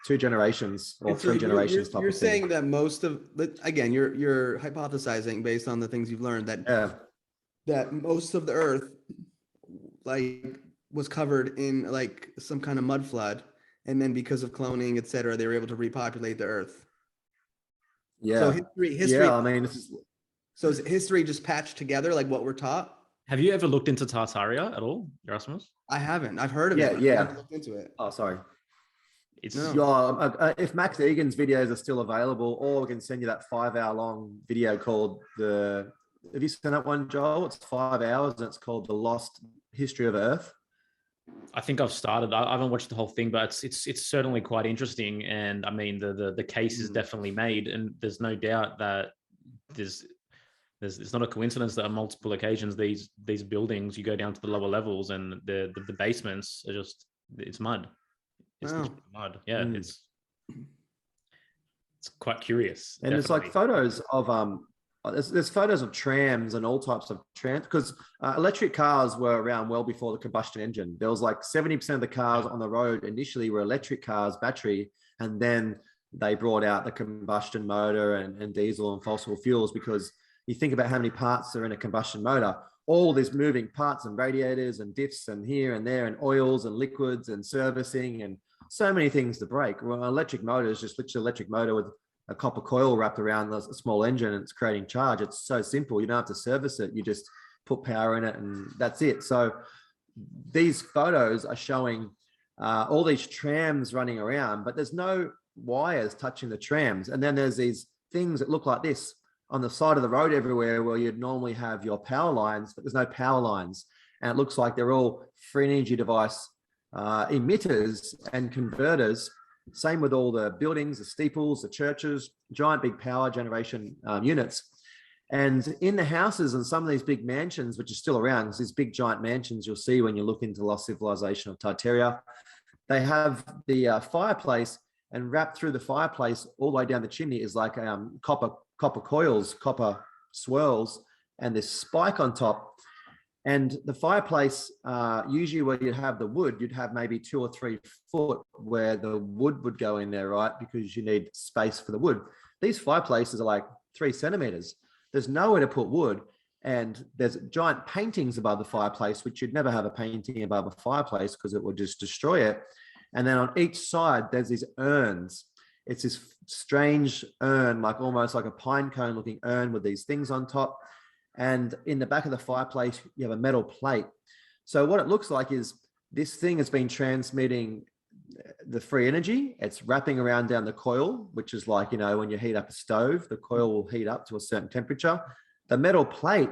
2 generations or 3 generations. You're saying that most of, again, you're hypothesizing based on the things you've learned that most of the earth like was covered in like some kind of mud flood, and then because of cloning, etc., they were able to repopulate the earth. Yeah. So history. Yeah, I mean, so is history just patched together like what we're taught? Have you ever looked into Tartaria at all, Yerasimos? I haven't. I've heard of it. Yeah. I haven't looked into it. Oh, sorry. It's If Max Egan's videos are still available, or we can send you that 5-hour-long video called have you seen that one, Joel? It's 5 hours and it's called The Lost History of Earth. I think I've started. I haven't watched the whole thing, but it's certainly quite interesting. And I mean, the case is definitely made, and there's no doubt that it's not a coincidence that on multiple occasions these buildings, you go down to the lower levels and the basements are just, it's mud. It's mud. Yeah, it's quite curious. And there's like photos of there's photos of trams and all types of trams, because electric cars were around well before the combustion engine. There was like 70% of the cars on the road initially were electric cars, battery, and then they brought out the combustion motor and diesel and fossil fuels, because you think about how many parts are in a combustion motor, all these moving parts and radiators and diffs and here and there and oils and liquids and servicing and so many things to break. Well, an electric motor is just literally an electric motor with a copper coil wrapped around a small engine, and it's creating charge. It's so simple. You don't have to service it. You just put power in it and that's it. So these photos are showing all these trams running around, but there's no wires touching the trams. And then there's these things that look like this on the side of the road everywhere, where you'd normally have your power lines, but there's no power lines. And it looks like they're all free energy device emitters and converters. Same with all the buildings, the steeples, the churches, giant big power generation units. And in the houses and some of these big mansions, which are still around, these big giant mansions you'll see when you look into the lost civilization of Tartaria, they have the fireplace, and wrapped through the fireplace all the way down the chimney is like copper coils, copper swirls, and this spike on top. And the fireplace, usually where you'd have the wood, you'd have maybe 2 or 3 foot where the wood would go in there, right? Because you need space for the wood. These fireplaces are like 3 centimeters. There's nowhere to put wood. And there's giant paintings above the fireplace, which you'd never have a painting above a fireplace because it would just destroy it. And then on each side, there's these urns. It's this strange urn, like almost like a pine cone looking urn with these things on top. And in the back of the fireplace, you have a metal plate. So what it looks like is this thing has been transmitting the free energy. It's wrapping around down the coil, which is like, when you heat up a stove, the coil will heat up to a certain temperature. The metal plate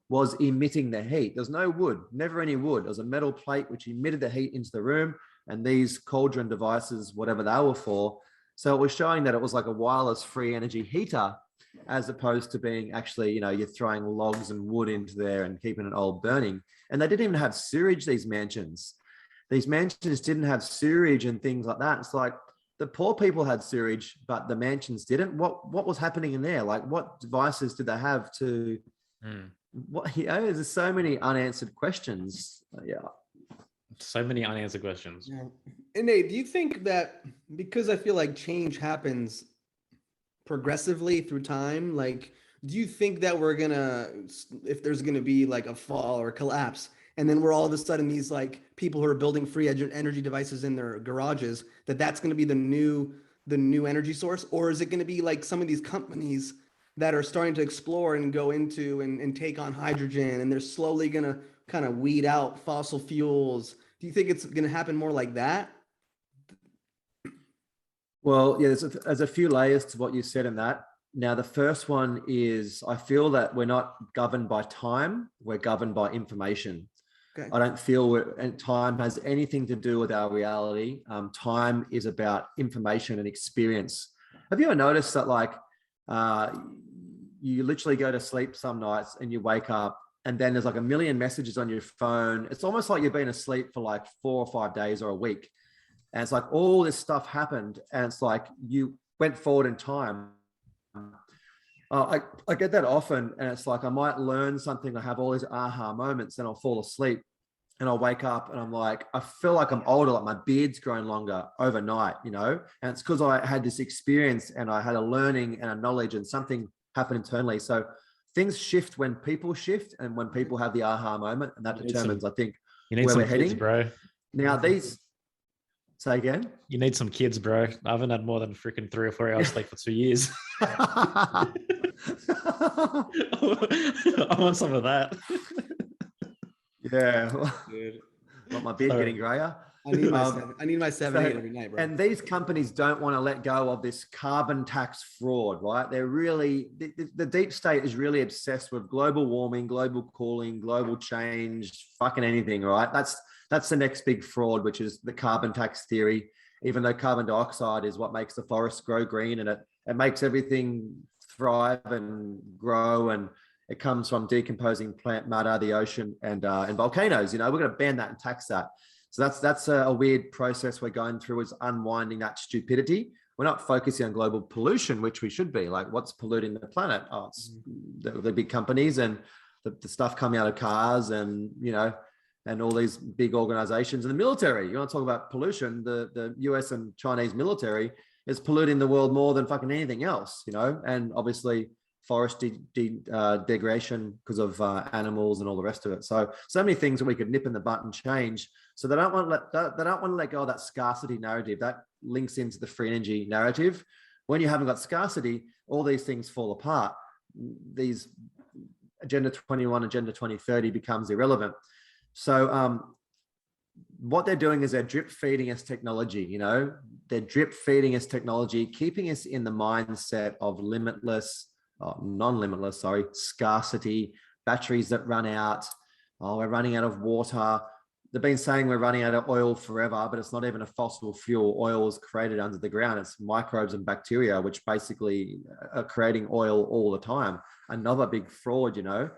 was emitting the heat. There's no wood, never any wood. There was a metal plate which emitted the heat into the room, and these cauldron devices, whatever they were for. So it was showing that it was like a wireless free energy heater as opposed to being actually, you're throwing logs and wood into there and keeping it all burning. And they didn't even have sewage, these mansions. These mansions didn't have sewage and things like that. It's like the poor people had sewage, but the mansions didn't. What was happening in there? Like, what devices did they have to, what, there's so many unanswered questions. Yeah. So many unanswered questions. Yeah. And Nate, do you think that, because I feel like change happens progressively through time, like, do you think that if there's gonna be like a fall or a collapse, and then we're all of a sudden these like people who are building free energy devices in their garages, that's going to be the new energy source? Or is it going to be like some of these companies that are starting to explore and go into and take on hydrogen, and they're slowly going to kind of weed out fossil fuels? Do you think it's going to happen more like that? Well, yeah, there's a few layers to what you said in that. Now, the first one is, I feel that we're not governed by time, we're governed by information. Okay. I don't feel time has anything to do with our reality. Time is about information and experience. Have you ever noticed that, like, you literally go to sleep some nights and you wake up and then there's like a million messages on your phone? It's almost like you've been asleep for like 4 or 5 days or a week. And it's like all this stuff happened and it's like you went forward in time. I get that often, and it's like I might learn something. I have all these aha moments, and I'll fall asleep, and I'll wake up, and I'm like, I feel like I'm older, like my beard's grown longer overnight, And it's because I had this experience, and I had a learning and a knowledge, and something happened internally. So things shift when people shift, and when people have the aha moment, and that determines, I think, where we're kids, heading, bro. Now these. Say again? You need some kids, bro. I haven't had more than freaking 3 or 4 hours sleep for 2 years. I want some of that. Yeah. Dude. Want my beard getting grayer? I need my 7 8 every night, bro. And these companies don't want to let go of this carbon tax fraud, right? They're really, the deep state is really obsessed with global warming, global cooling, global change, fucking anything, right? That's the next big fraud, which is the carbon tax theory, even though carbon dioxide is what makes the forests grow green, and it makes everything thrive and grow, and it comes from decomposing plant matter, the ocean, and volcanoes. We're going to ban that and tax that. So that's a weird process we're going through, is unwinding that stupidity. We're not focusing on global pollution, which we should be. Like, what's polluting the planet? Oh, it's the big companies and the stuff coming out of cars, and and all these big organizations, and the military. You want to talk about pollution? The US and Chinese military is polluting the world more than fucking anything else, and obviously forest degradation because of animals and all the rest of it. So many things that we could nip in the butt and change. So they don't want to let go of that scarcity narrative that links into the free energy narrative. When you haven't got scarcity, all these things fall apart. These Agenda 21, Agenda 2030 becomes irrelevant. So what they're doing is they're drip feeding us technology, they're drip feeding us technology, keeping us in the mindset of non-limitless, scarcity, batteries that run out. Oh, we're running out of water. They've been saying we're running out of oil forever, but it's not even a fossil fuel. Oil is created under the ground. It's microbes and bacteria, which basically are creating oil all the time. Another big fraud, They're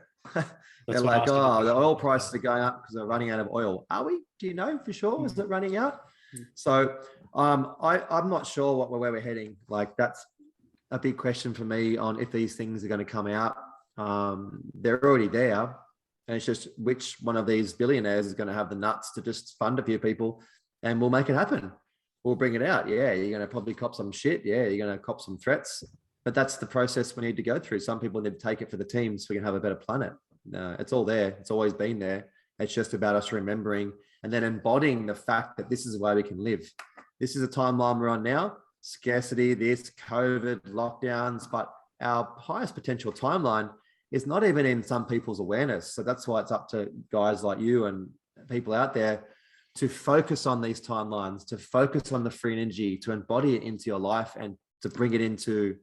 like, oh, the oil prices are going up because they're running out of oil. Are we? Do you know for sure? Is it running out? So I'm not sure where we're heading. Like, that's a big question for me on if these things are going to come out. They're already there. And it's just which one of these billionaires is going to have the nuts to just fund a few people, and we'll make it happen. We'll bring it out. Yeah, you're going to probably cop some shit. Yeah, you're going to cop some threats. But that's the process we need to go through. Some people need to take it for the team so we can have a better planet. It's all there. It's always been there. It's just about us remembering and then embodying the fact that this is the way we can live. This is a timeline we're on now. Scarcity, this, COVID, lockdowns, but our highest potential timeline is not even in some people's awareness. So that's why it's up to guys like you and people out there to focus on these timelines, to focus on the free energy, to embody it into your life and to bring it into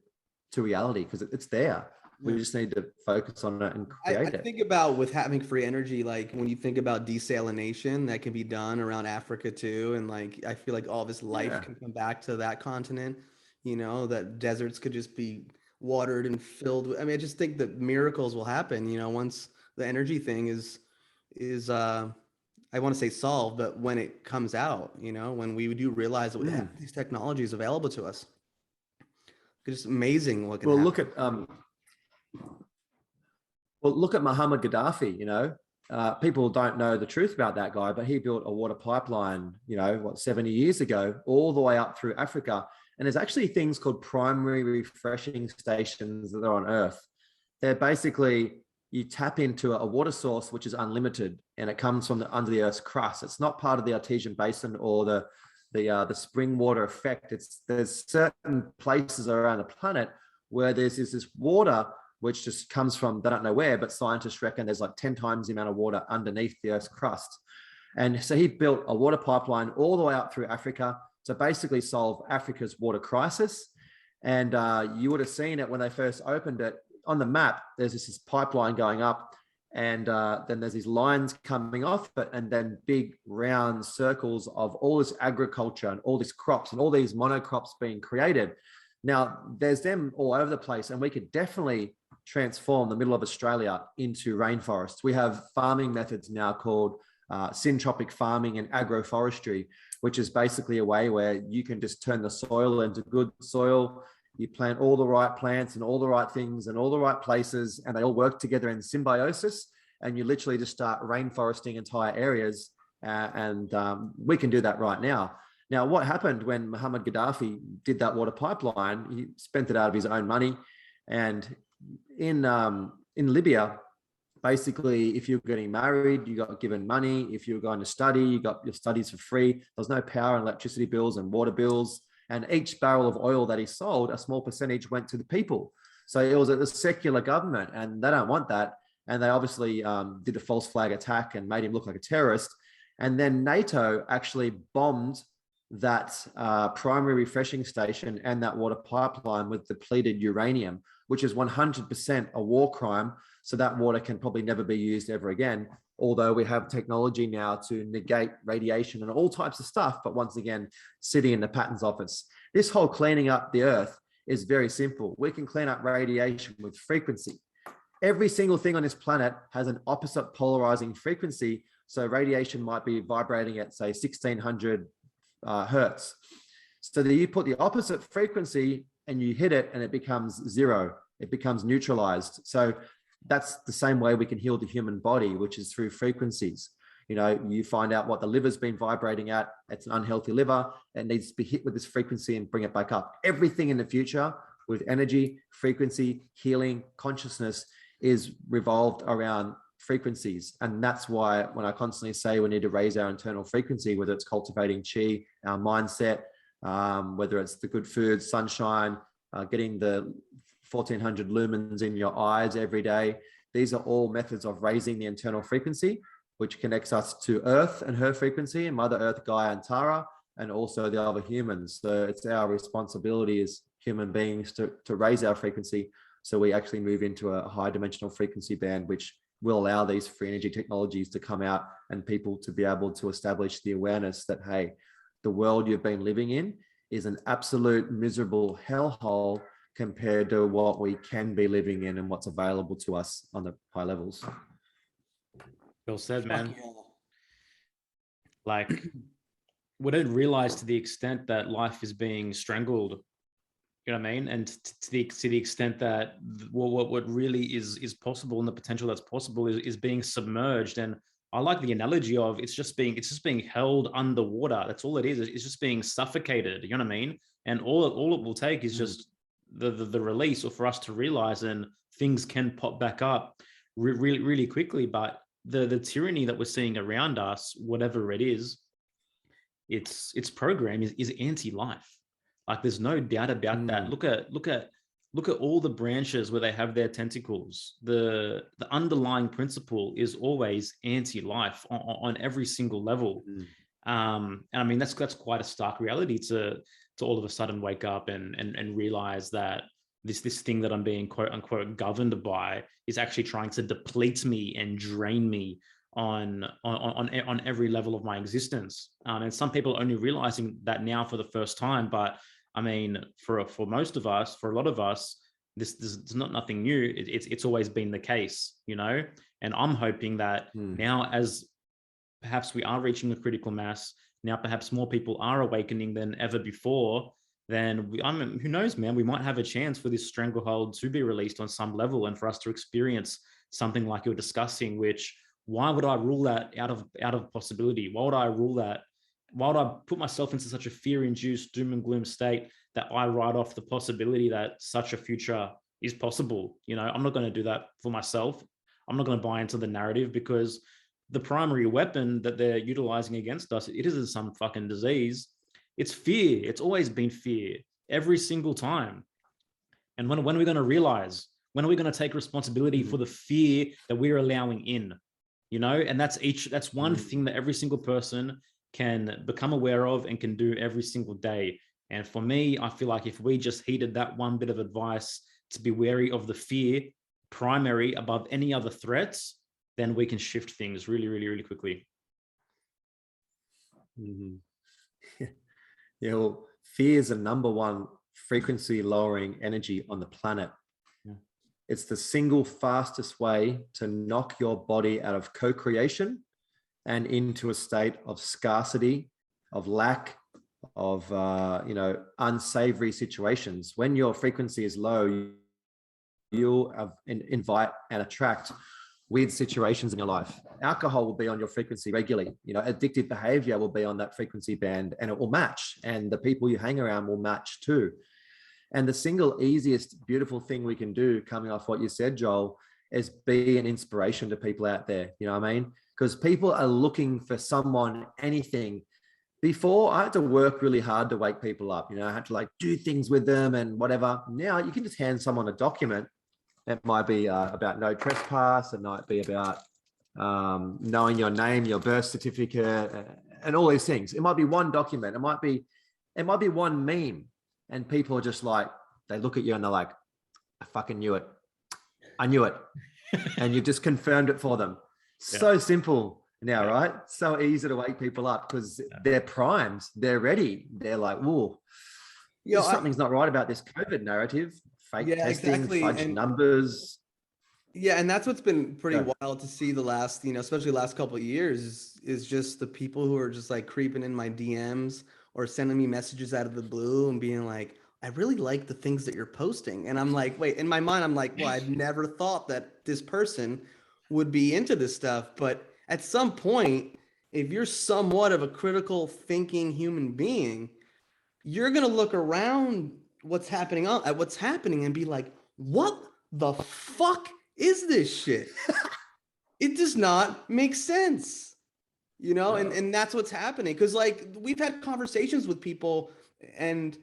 reality, because it's there. We just need to focus on it and create it. I think about with having free energy, like when you think about desalination, that can be done around Africa too. And like, I feel like all this life can come back to that continent, that deserts could just be watered and filled with, I mean, I just think that miracles will happen, you know, once the energy thing is I want to say solved, but when it comes out, you know, when we do realize that we have these technologies available to us, it's just amazing what can Well, happen. look at Muhammad Gaddafi. You know, people don't know the truth about that guy, but he built a water pipeline, you know, what, 70 years ago, all the way up through Africa. And there's actually things called primary refreshing stations that are on Earth. They're basically, you tap into a water source which is unlimited, and it comes from under the Earth's crust. It's not part of the Artesian Basin or the spring water effect. There's certain places around the planet where there's this water which just comes from, they don't know where, but scientists reckon there's like 10 times the amount of water underneath the Earth's crust. And so he built a water pipeline all the way up through Africa to basically solve Africa's water crisis. And you would have seen it when they first opened it. On the map, there's this pipeline going up, and then there's these lines coming off it, and then big round circles of all this agriculture and all these crops and all these monocrops being created. Now, there's them all over the place, and we could definitely transform the middle of Australia into rainforests. We have farming methods now called syntropic farming and agroforestry, which is basically a way where you can just turn the soil into good soil. You plant all the right plants and all the right things in all the right places, and they all work together in symbiosis. And you literally just start rainforesting entire areas. We can do that right now. Now, what happened when Muhammad Gaddafi did that water pipeline? He spent it out of his own money. And in Libya, basically, if you're getting married, you got given money. If you were going to study, you got your studies for free. There was no power and electricity bills and water bills. And each barrel of oil that he sold, a small percentage went to the people. So it was a secular government, and they don't want that. And they obviously did a false flag attack and made him look like a terrorist. And then NATO actually bombed that primary refreshing station and that water pipeline with depleted uranium, which is 100% a war crime. So that water can probably never be used ever again. Although we have technology now to negate radiation and all types of stuff, but once again, sitting in the patent's office. This whole cleaning up the Earth is very simple. We can clean up radiation with frequency. Every single thing on this planet has an opposite polarizing frequency. So radiation might be vibrating at, say, 1600 hertz. So that you put the opposite frequency and you hit it and it becomes zero. It becomes neutralized. So that's the same way we can heal the human body, which is through frequencies. You know, you find out what the liver's been vibrating at. It's an unhealthy liver. It needs to be hit with this frequency and bring it back up. Everything in the future with energy, frequency, healing, consciousness is revolved around frequencies. And that's why when I constantly say we need to raise our internal frequency, whether it's cultivating chi, our mindset, whether it's the good food, sunshine, getting the 1400 lumens in your eyes every day. These are all methods of raising the internal frequency, which connects us to Earth and her frequency, and Mother Earth, Gaia, and Tara, and also the other humans. So it's our responsibility as human beings to raise our frequency so we actually move into a high dimensional frequency band, which will allow these free energy technologies to come out and people to be able to establish the awareness that, hey, the world you've been living in is an absolute miserable hellhole compared to what we can be living in and what's available to us on the high levels. Well said, man. Like, we don't realize to the extent that life is being strangled, you know what I mean? And to the extent that what really is possible and the potential that's possible is being submerged. And I like the analogy of it's just being held underwater. That's all it is. It's just being suffocated. You know what I mean? And all it will take is just the release, or for us to realize, and things can pop back up really quickly. But the tyranny that we're seeing around us, whatever it is, its program is anti-life. Like, there's no doubt about that. Look at all the branches where they have their tentacles. The underlying principle is always anti-life on every single level. And I mean, that's quite a stark reality to all of a sudden wake up and realize that this thing that I'm being quote unquote governed by is actually trying to deplete me and drain me on every level of my existence. And some people are only realizing that now for the first time. But I mean, for most of us, for a lot of us, this is not nothing new. It's always been the case, you know. And I'm hoping that now, as perhaps we are reaching a critical mass, now perhaps more people are awakening than ever before, then who knows, man, we might have a chance for this stranglehold to be released on some level, and for us to experience something like you're discussing, which, why would I rule that out of possibility? Why would I rule that? Why would I put myself into such a fear-induced doom and gloom state that I write off the possibility that such a future is possible? You know, I'm not going to do that for myself. I'm not going to buy into the narrative, because the primary weapon that they're utilizing against us, it isn't some fucking disease. It's fear. It's always been fear, every single time. And when are we going to realize? When are we going to take responsibility for the fear that we're allowing in? You know, and that's one thing that every single person can become aware of and can do every single day. And for me, I feel like if we just heeded that one bit of advice to be wary of the fear primary above any other threats, then we can shift things really, really, really quickly. Yeah, well, fear is the number one frequency lowering energy on the planet. It's the single fastest way to knock your body out of co-creation and into a state of scarcity, of lack, of unsavory situations. When your frequency is low, you'll invite and attract weird situations in your life. Alcohol will be on your frequency regularly. You know, addictive behavior will be on that frequency band, and it will match. And the people you hang around will match too. And the single easiest, beautiful thing we can do, coming off what you said, Joel, is be an inspiration to people out there. You know what I mean? Because people are looking for someone, anything. Before, I had to work really hard to wake people up. You know, I had to like do things with them and whatever. Now you can just hand someone a document. It might be about no trespass. It might be about knowing your name, your birth certificate, and all these things. It might be one document. It might be one meme. And people are just like, they look at you and they're like, I fucking knew it. I knew it. And you've just confirmed it for them. Yeah. So simple now, right? So easy to wake people up because they're primed. They're ready. They're like, whoa, something's not right about this COVID narrative. Fake testing, fudge numbers. Yeah, and that's what's been pretty wild to see the last, especially the last couple of years is just the people who are just like creeping in my DMs or sending me messages out of the blue and being like, I really like the things that you're posting. And I'm like, wait, in my mind, I'm like, well, I'd never thought that this person would be into this stuff. But at some point, if you're somewhat of a critical thinking human being, you're going to look around what's happening and be like, what the fuck is this shit? It does not make sense. And that's what's happening. Because like we've had conversations with people and,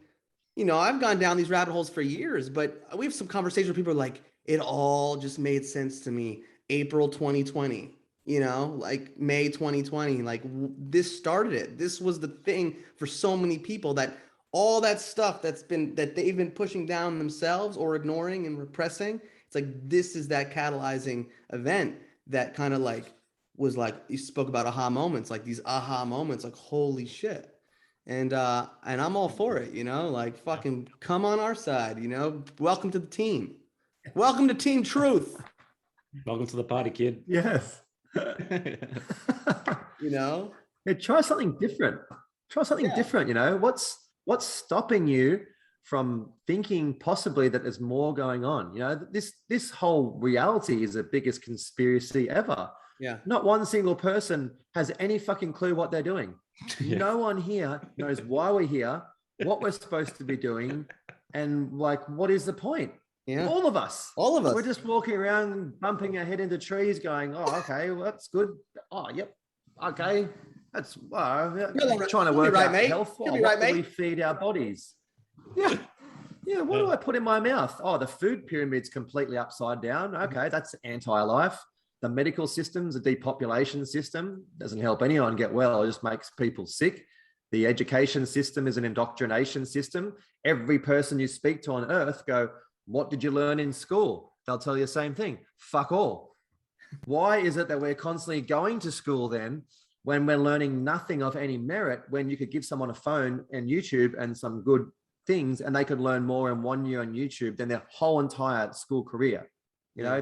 I've gone down these rabbit holes for years, but we have some conversations where people are like, it all just made sense to me. April 2020, like May 2020, like this started it. This was the thing for so many people that all that stuff that they've been pushing down themselves or ignoring and repressing. It's like, this is that catalyzing event that kind of like was like, you spoke about aha moments, like these aha moments, like, holy shit. And I'm all for it, like fucking come on our side, welcome to the team. Welcome to Team Truth. Welcome to the party, kid. Yes. Yeah, try something different. Different. What's stopping you from thinking possibly that there's more going on? This whole reality is the biggest conspiracy ever. Yeah. Not one single person has any fucking clue what they're doing. Yeah. No one here knows why we're here, what we're supposed to be doing, and like, what is the point? Yeah. All of us. We're just walking around, bumping our head into trees, going, "Oh, okay, well, that's good. Oh, yep, okay, that's trying to work out health. What do we feed our bodies? Yeah. Yeah, what do I put in my mouth? Oh, the food pyramid's completely upside down. Okay, that's anti-life. The medical system's a depopulation system. Doesn't help anyone get well. It just makes people sick. The education system is an indoctrination system. Every person you speak to on earth go, what did you learn in school? They'll tell you the same thing. Fuck all. Why is it that we're constantly going to school then when we're learning nothing of any merit, when you could give someone a phone and YouTube and some good things, and they could learn more in 1 year on YouTube than their whole entire school career. You know,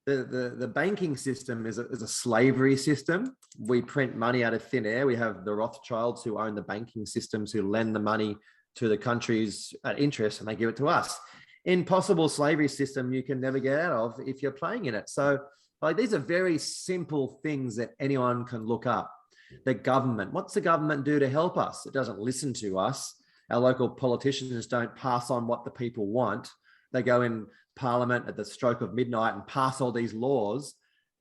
the banking system is a slavery system. We print money out of thin air. We have the Rothschilds who own the banking systems, who lend the money to the countries at interest, and they give it to us. Impossible slavery system you can never get out of if you're playing in it. So like, these are very simple things that anyone can look up. The government, what's the government do to help us? It doesn't listen to us. Our local politicians don't pass on what the people want. They go in Parliament at the stroke of midnight and pass all these laws,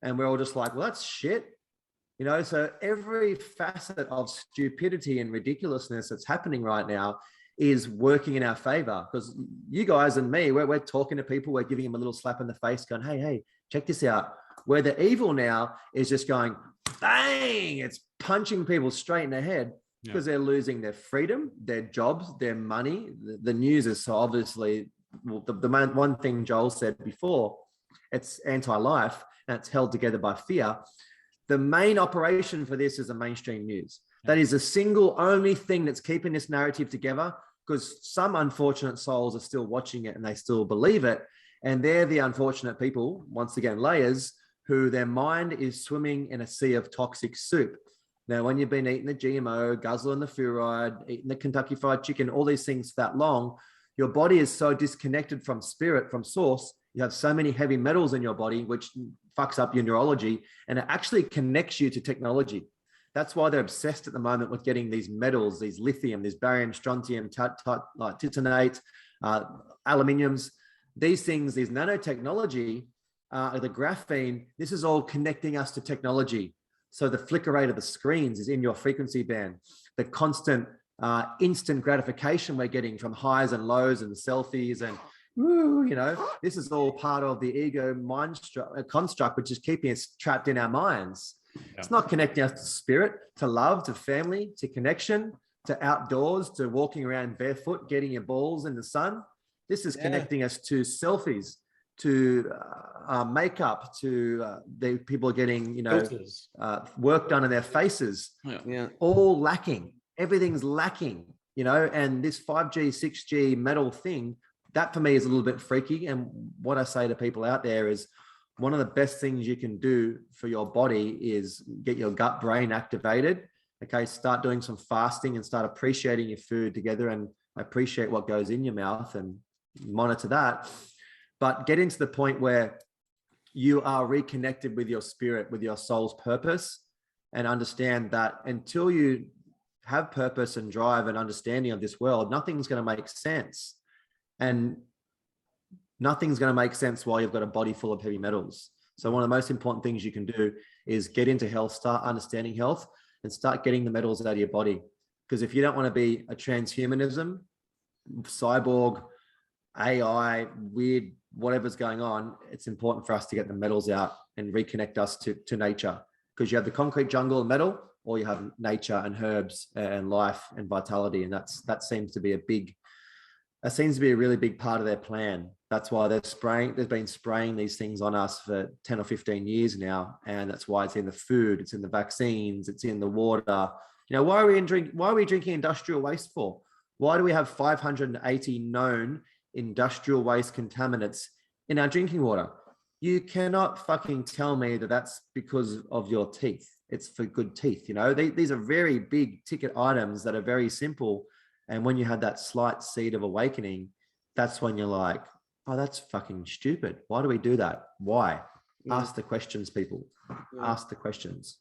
and we're all just like, well, that's shit. You know, so every facet of stupidity and ridiculousness that's happening right now is working in our favor, because you guys and me, we're talking to people, we're giving them a little slap in the face going, hey, check this out. Where the evil now is just going, bang, it's punching people straight in the head because they're losing their freedom, their jobs, their money. The news is so obviously, well, the one thing Joel said before, it's anti-life and it's held together by fear. The main operation for this is the mainstream news. That is the single only thing that's keeping this narrative together, because some unfortunate souls are still watching it and they still believe it. And they're the unfortunate people, once again, layers, who their mind is swimming in a sea of toxic soup. Now, when you've been eating the GMO, guzzling the fluoride, eating the Kentucky Fried Chicken, all these things for that long, your body is so disconnected from spirit, from source. You have so many heavy metals in your body, which fucks up your neurology, and it actually connects you to technology. That's why they're obsessed at the moment with getting these metals, these lithium, these barium, strontium, titanate, aluminiums, these things, these nanotechnology, the graphene, this is all connecting us to technology. So the flicker rate of the screens is in your frequency band. The constant instant gratification we're getting from highs and lows and selfies and, you know, this is all part of the ego mind construct, which is keeping us trapped in our minds. It's not connecting us to spirit, to love, to family, to connection, to outdoors, to walking around barefoot, getting your balls in the sun. This is connecting us to selfies, to makeup, to the people getting, you know, work done in their faces. All lacking. Everything's lacking, you know, and this 5G, 6G metal thing, that for me is a little bit freaky. And what I say to people out there is, one of the best things you can do for your body is get your gut brain activated. Okay, start doing some fasting and start appreciating your food together and appreciate what goes in your mouth and monitor that. But get into the point where you are reconnected with your spirit, with your soul's purpose, and understand that until you have purpose and drive and understanding of this world, nothing's going to make sense. And nothing's going to make sense while you've got a body full of heavy metals. So one of the most important things you can do is get into health, start understanding health, and start getting the metals out of your body. Because if you don't want to be a transhumanism, cyborg, AI, weird, whatever's going on, it's important for us to get the metals out and reconnect us to nature. Because you have the concrete jungle and metal, or you have nature and herbs and life and vitality. And that seems to be a really big part of their plan. That's why they've been spraying these things on us for 10 or 15 years now. And that's why it's in the food, it's in the vaccines, it's in the water. You know, why are we drinking industrial waste for? Why do we have 580 known industrial waste contaminants in our drinking water? You cannot fucking tell me that that's because of your teeth. It's for good teeth. You know, these are very big ticket items that are very simple. And when you have that slight seed of awakening, that's when you're like, oh, that's fucking stupid. Why do we do that? Why? Ask the questions, people. Ask the questions.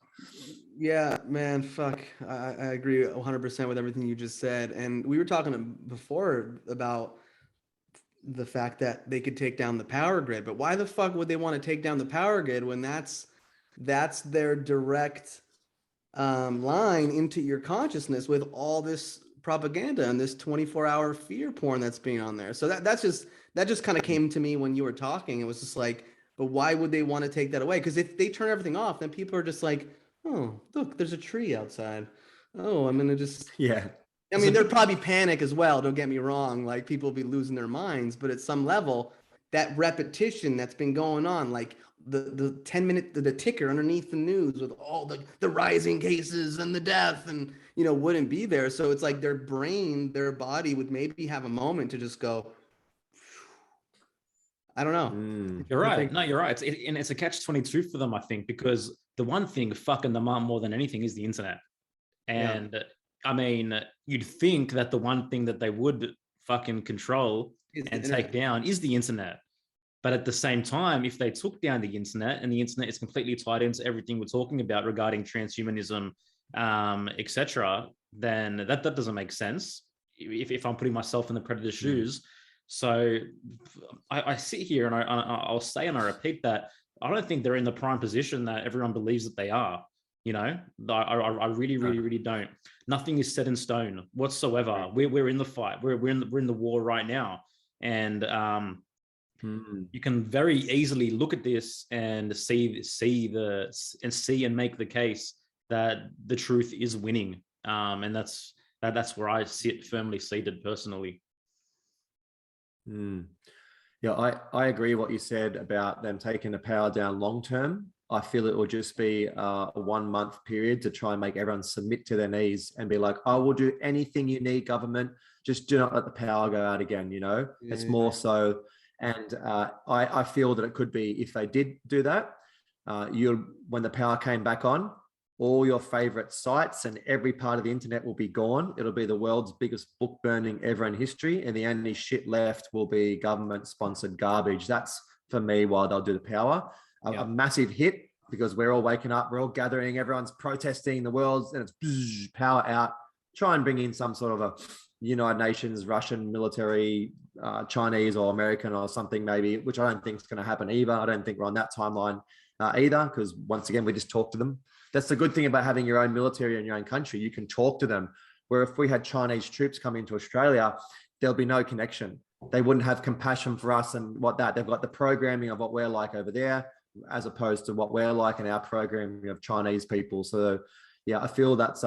Yeah, man, fuck. I agree 100% with everything you just said. And we were talking before about the fact that they could take down the power grid, but why the fuck would they want to take down the power grid when that's their direct line into your consciousness with all this propaganda and this 24-hour fear porn that's being on there? So that just kind of came to me when you were talking. It was just like, but why would they want to take that away? Because if they turn everything off, then people are just like, oh, look, there's a tree outside. Oh, I'm gonna just I mean, there'd probably be panic as well. Don't get me wrong. Like, people will be losing their minds, but at some level, that repetition that's been going on, like the 10-minute the ticker underneath the news with all the rising cases and the death and wouldn't be there. So it's like their brain, their body would maybe have a moment to just go, I don't know. You're right. No, you're right. And it's a catch-22 for them, I think, because the one thing fucking them up more than anything is the internet. And I mean, you'd think that the one thing that they would fucking control and take down is the internet. But at the same time, if they took down the internet, and the internet is completely tied into everything we're talking about regarding transhumanism, etc., then that doesn't make sense if I'm putting myself in the predator's shoes. So I sit here and I'll say and I repeat that I don't think they're in the prime position that everyone believes that they are. I really don't. Nothing is set in stone whatsoever. We're in the fight. We're in the war right now, and you can very easily look at this and see and make the case that the truth is winning, and that's where I sit firmly seated personally. Yeah, I agree what you said about them taking the power down long term. I feel it will just be a 1 month period to try and make everyone submit to their knees and be like, I will do anything you need, government. Just do not let the power go out again. It's more so. And I feel that it could be, if they did do that, when the power came back on, all your favorite sites and every part of the internet will be gone. It'll be the world's biggest book burning ever in history. And the only shit left will be government sponsored garbage. That's for me why they'll do the power. A massive hit, because we're all waking up, we're all gathering, everyone's protesting the world, and it's power out. Try and bring in some sort of a United Nations, Russian military, Chinese or American or something maybe, which I don't think is going to happen either. I don't think we're on that timeline either, because once again, we just talk to them. That's the good thing about having your own military in your own country. You can talk to them. Where if we had Chinese troops come into Australia, there'll be no connection. They wouldn't have compassion for us and they've got the programming of what we're like over there, as opposed to what we're like in our programming of Chinese people. So yeah, I feel that's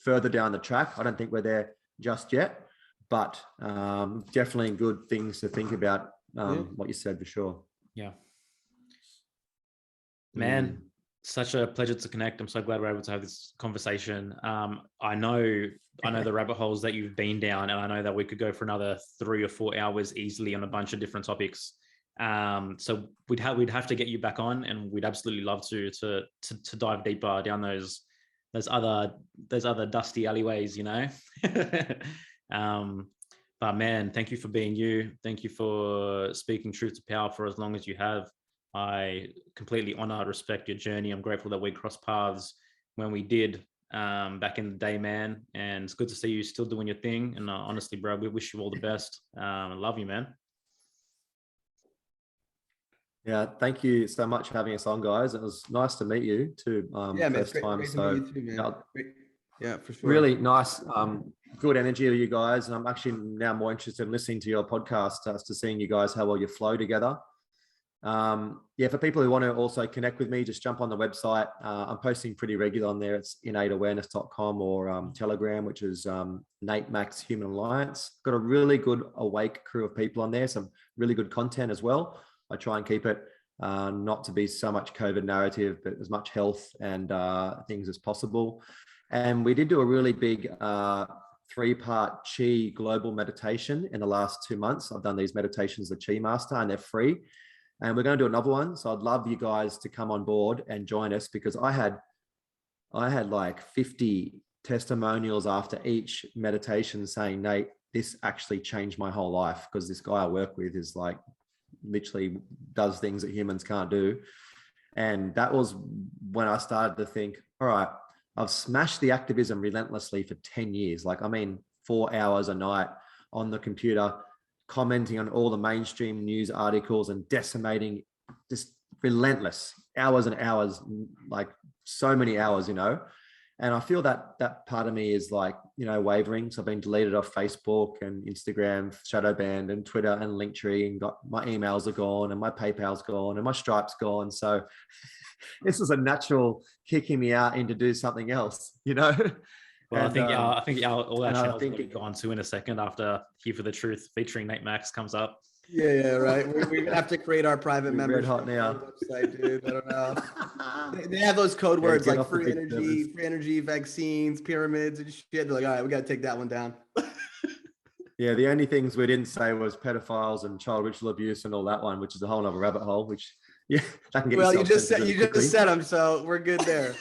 further down the track. I don't think we're there just yet, but definitely good things to think about. What you said, for sure. Yeah, man, such a pleasure to connect. I'm so glad we're able to have this conversation. I know the rabbit holes that you've been down, and I know that we could go for another 3 or 4 hours easily on a bunch of different topics. So we'd have to get you back on, and we'd absolutely love to dive deeper down those other dusty alleyways, But man, thank you for being you. Thank you for speaking truth to power for as long as you have. I completely honor, respect your journey. I'm grateful that we crossed paths when we did back in the day, man. And it's good to see you still doing your thing. And honestly, bro, we wish you all the best. I love you, man. Yeah, thank you so much for having us on, guys. It was nice to meet you too. First time. So great to meet you too, man. For sure. Really nice, good energy of you guys. And I'm actually now more interested in listening to your podcast as to seeing you guys, how well you flow together. For people who want to also connect with me, just jump on the website. I'm posting pretty regular on there. It's innateawareness.com or Telegram, which is Nate Max Human Alliance. Got a really good awake crew of people on there, some really good content as well. I try and keep it not to be so much COVID narrative, but as much health and things as possible. And we did do a really big 3-part Chi global meditation in the last 2 months. I've done these meditations, the Chi Master, and they're free. And we're going to do another one. So I'd love you guys to come on board and join us, because I had like 50 testimonials after each meditation saying, Nate, this actually changed my whole life, because this guy I work with is like literally does things that humans can't do. And that was when I started to think, all right, I've smashed the activism relentlessly for 10 years. 4 hours a night on the computer, commenting on all the mainstream news articles and decimating, just relentless hours and hours, like so many hours, And I feel that part of me is wavering. So I've been deleted off Facebook and Instagram, shadow banned, and Twitter and Linktree, and got my emails are gone, and my PayPal's gone, and my Stripe's gone. So this is a natural kicking me out in to do something else, Well, and, I think all our channels will be gone too in a second after Here for the Truth featuring Nate Max comes up. Yeah, right. We have to create our private We're red membership hot now. website, dude. I don't know. They have those code words get like off the big servers. free energy, vaccines, pyramids, and shit. They're like, all right, we got to take that one down. Yeah, the only things we didn't say was pedophiles and child ritual abuse and all that one, which is a whole other rabbit hole. Which, yeah, that can get. Well, you yourself just censored said really quickly. them, so we're good there.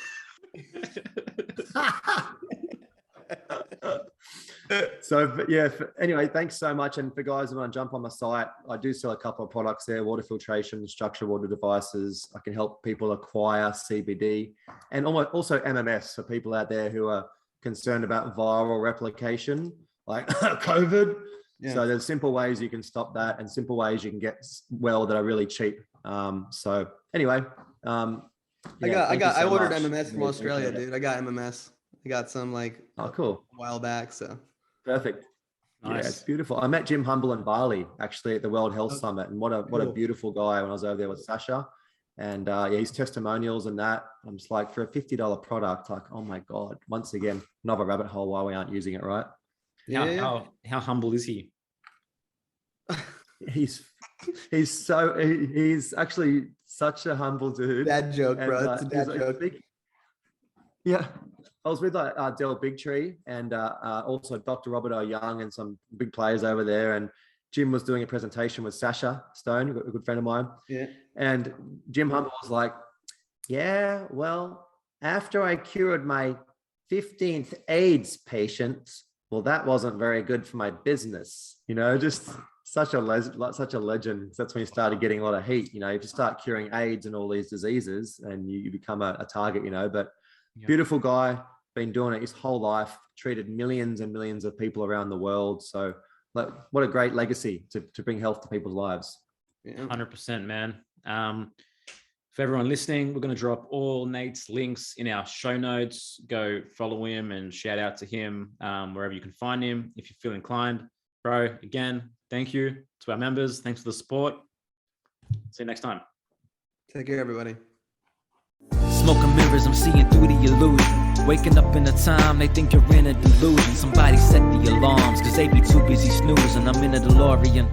Anyway, thanks so much. And for guys who want to jump on my site, I do sell a couple of products there: water filtration, structured water devices. I can help people acquire CBD, and also MMS for people out there who are concerned about viral replication, like COVID. Yeah. So there's simple ways you can stop that, and simple ways you can get well that are really cheap. So anyway, I I ordered MMS from Australia, dude. I got MMS. I got some like cool, a while back. So perfect. Nice. Yeah, it's beautiful. I met Jim Humble in Bali actually at the World Health Summit, and what a beautiful guy when I was over there with Sasha, and his testimonials and that. I'm just like, for a $50 product, like, oh my god, once again another rabbit hole why we aren't using it, right? How humble is he? He's actually such a humble dude. Dad joke, bro. It's a dad joke. Yeah, I was with Del Bigtree and also Dr. Robert O. Young and some big players over there. And Jim was doing a presentation with Sasha Stone, a good friend of mine. Yeah. And Jim Humble was like, yeah, well, after I cured my 15th AIDS patient, well, that wasn't very good for my business. You know, just such a legend. That's when you started getting a lot of heat. You know, if you start curing AIDS and all these diseases and you become a target, you know, but beautiful guy, been doing it his whole life, treated millions and millions of people around the world. So like, what a great legacy to bring health to people's lives. 100%, man. For everyone listening, we're going to drop all Nate's links in our show notes. Go follow him and shout out to him wherever you can find him if you feel inclined. Bro, again, thank you to our members. Thanks for the support. See you next time. Take care, everybody. Smoking mirrors, I'm seeing through the illusion. Waking up in a time, they think you're in a delusion. Somebody set the alarms, cause they be too busy snoozing. I'm in a DeLorean.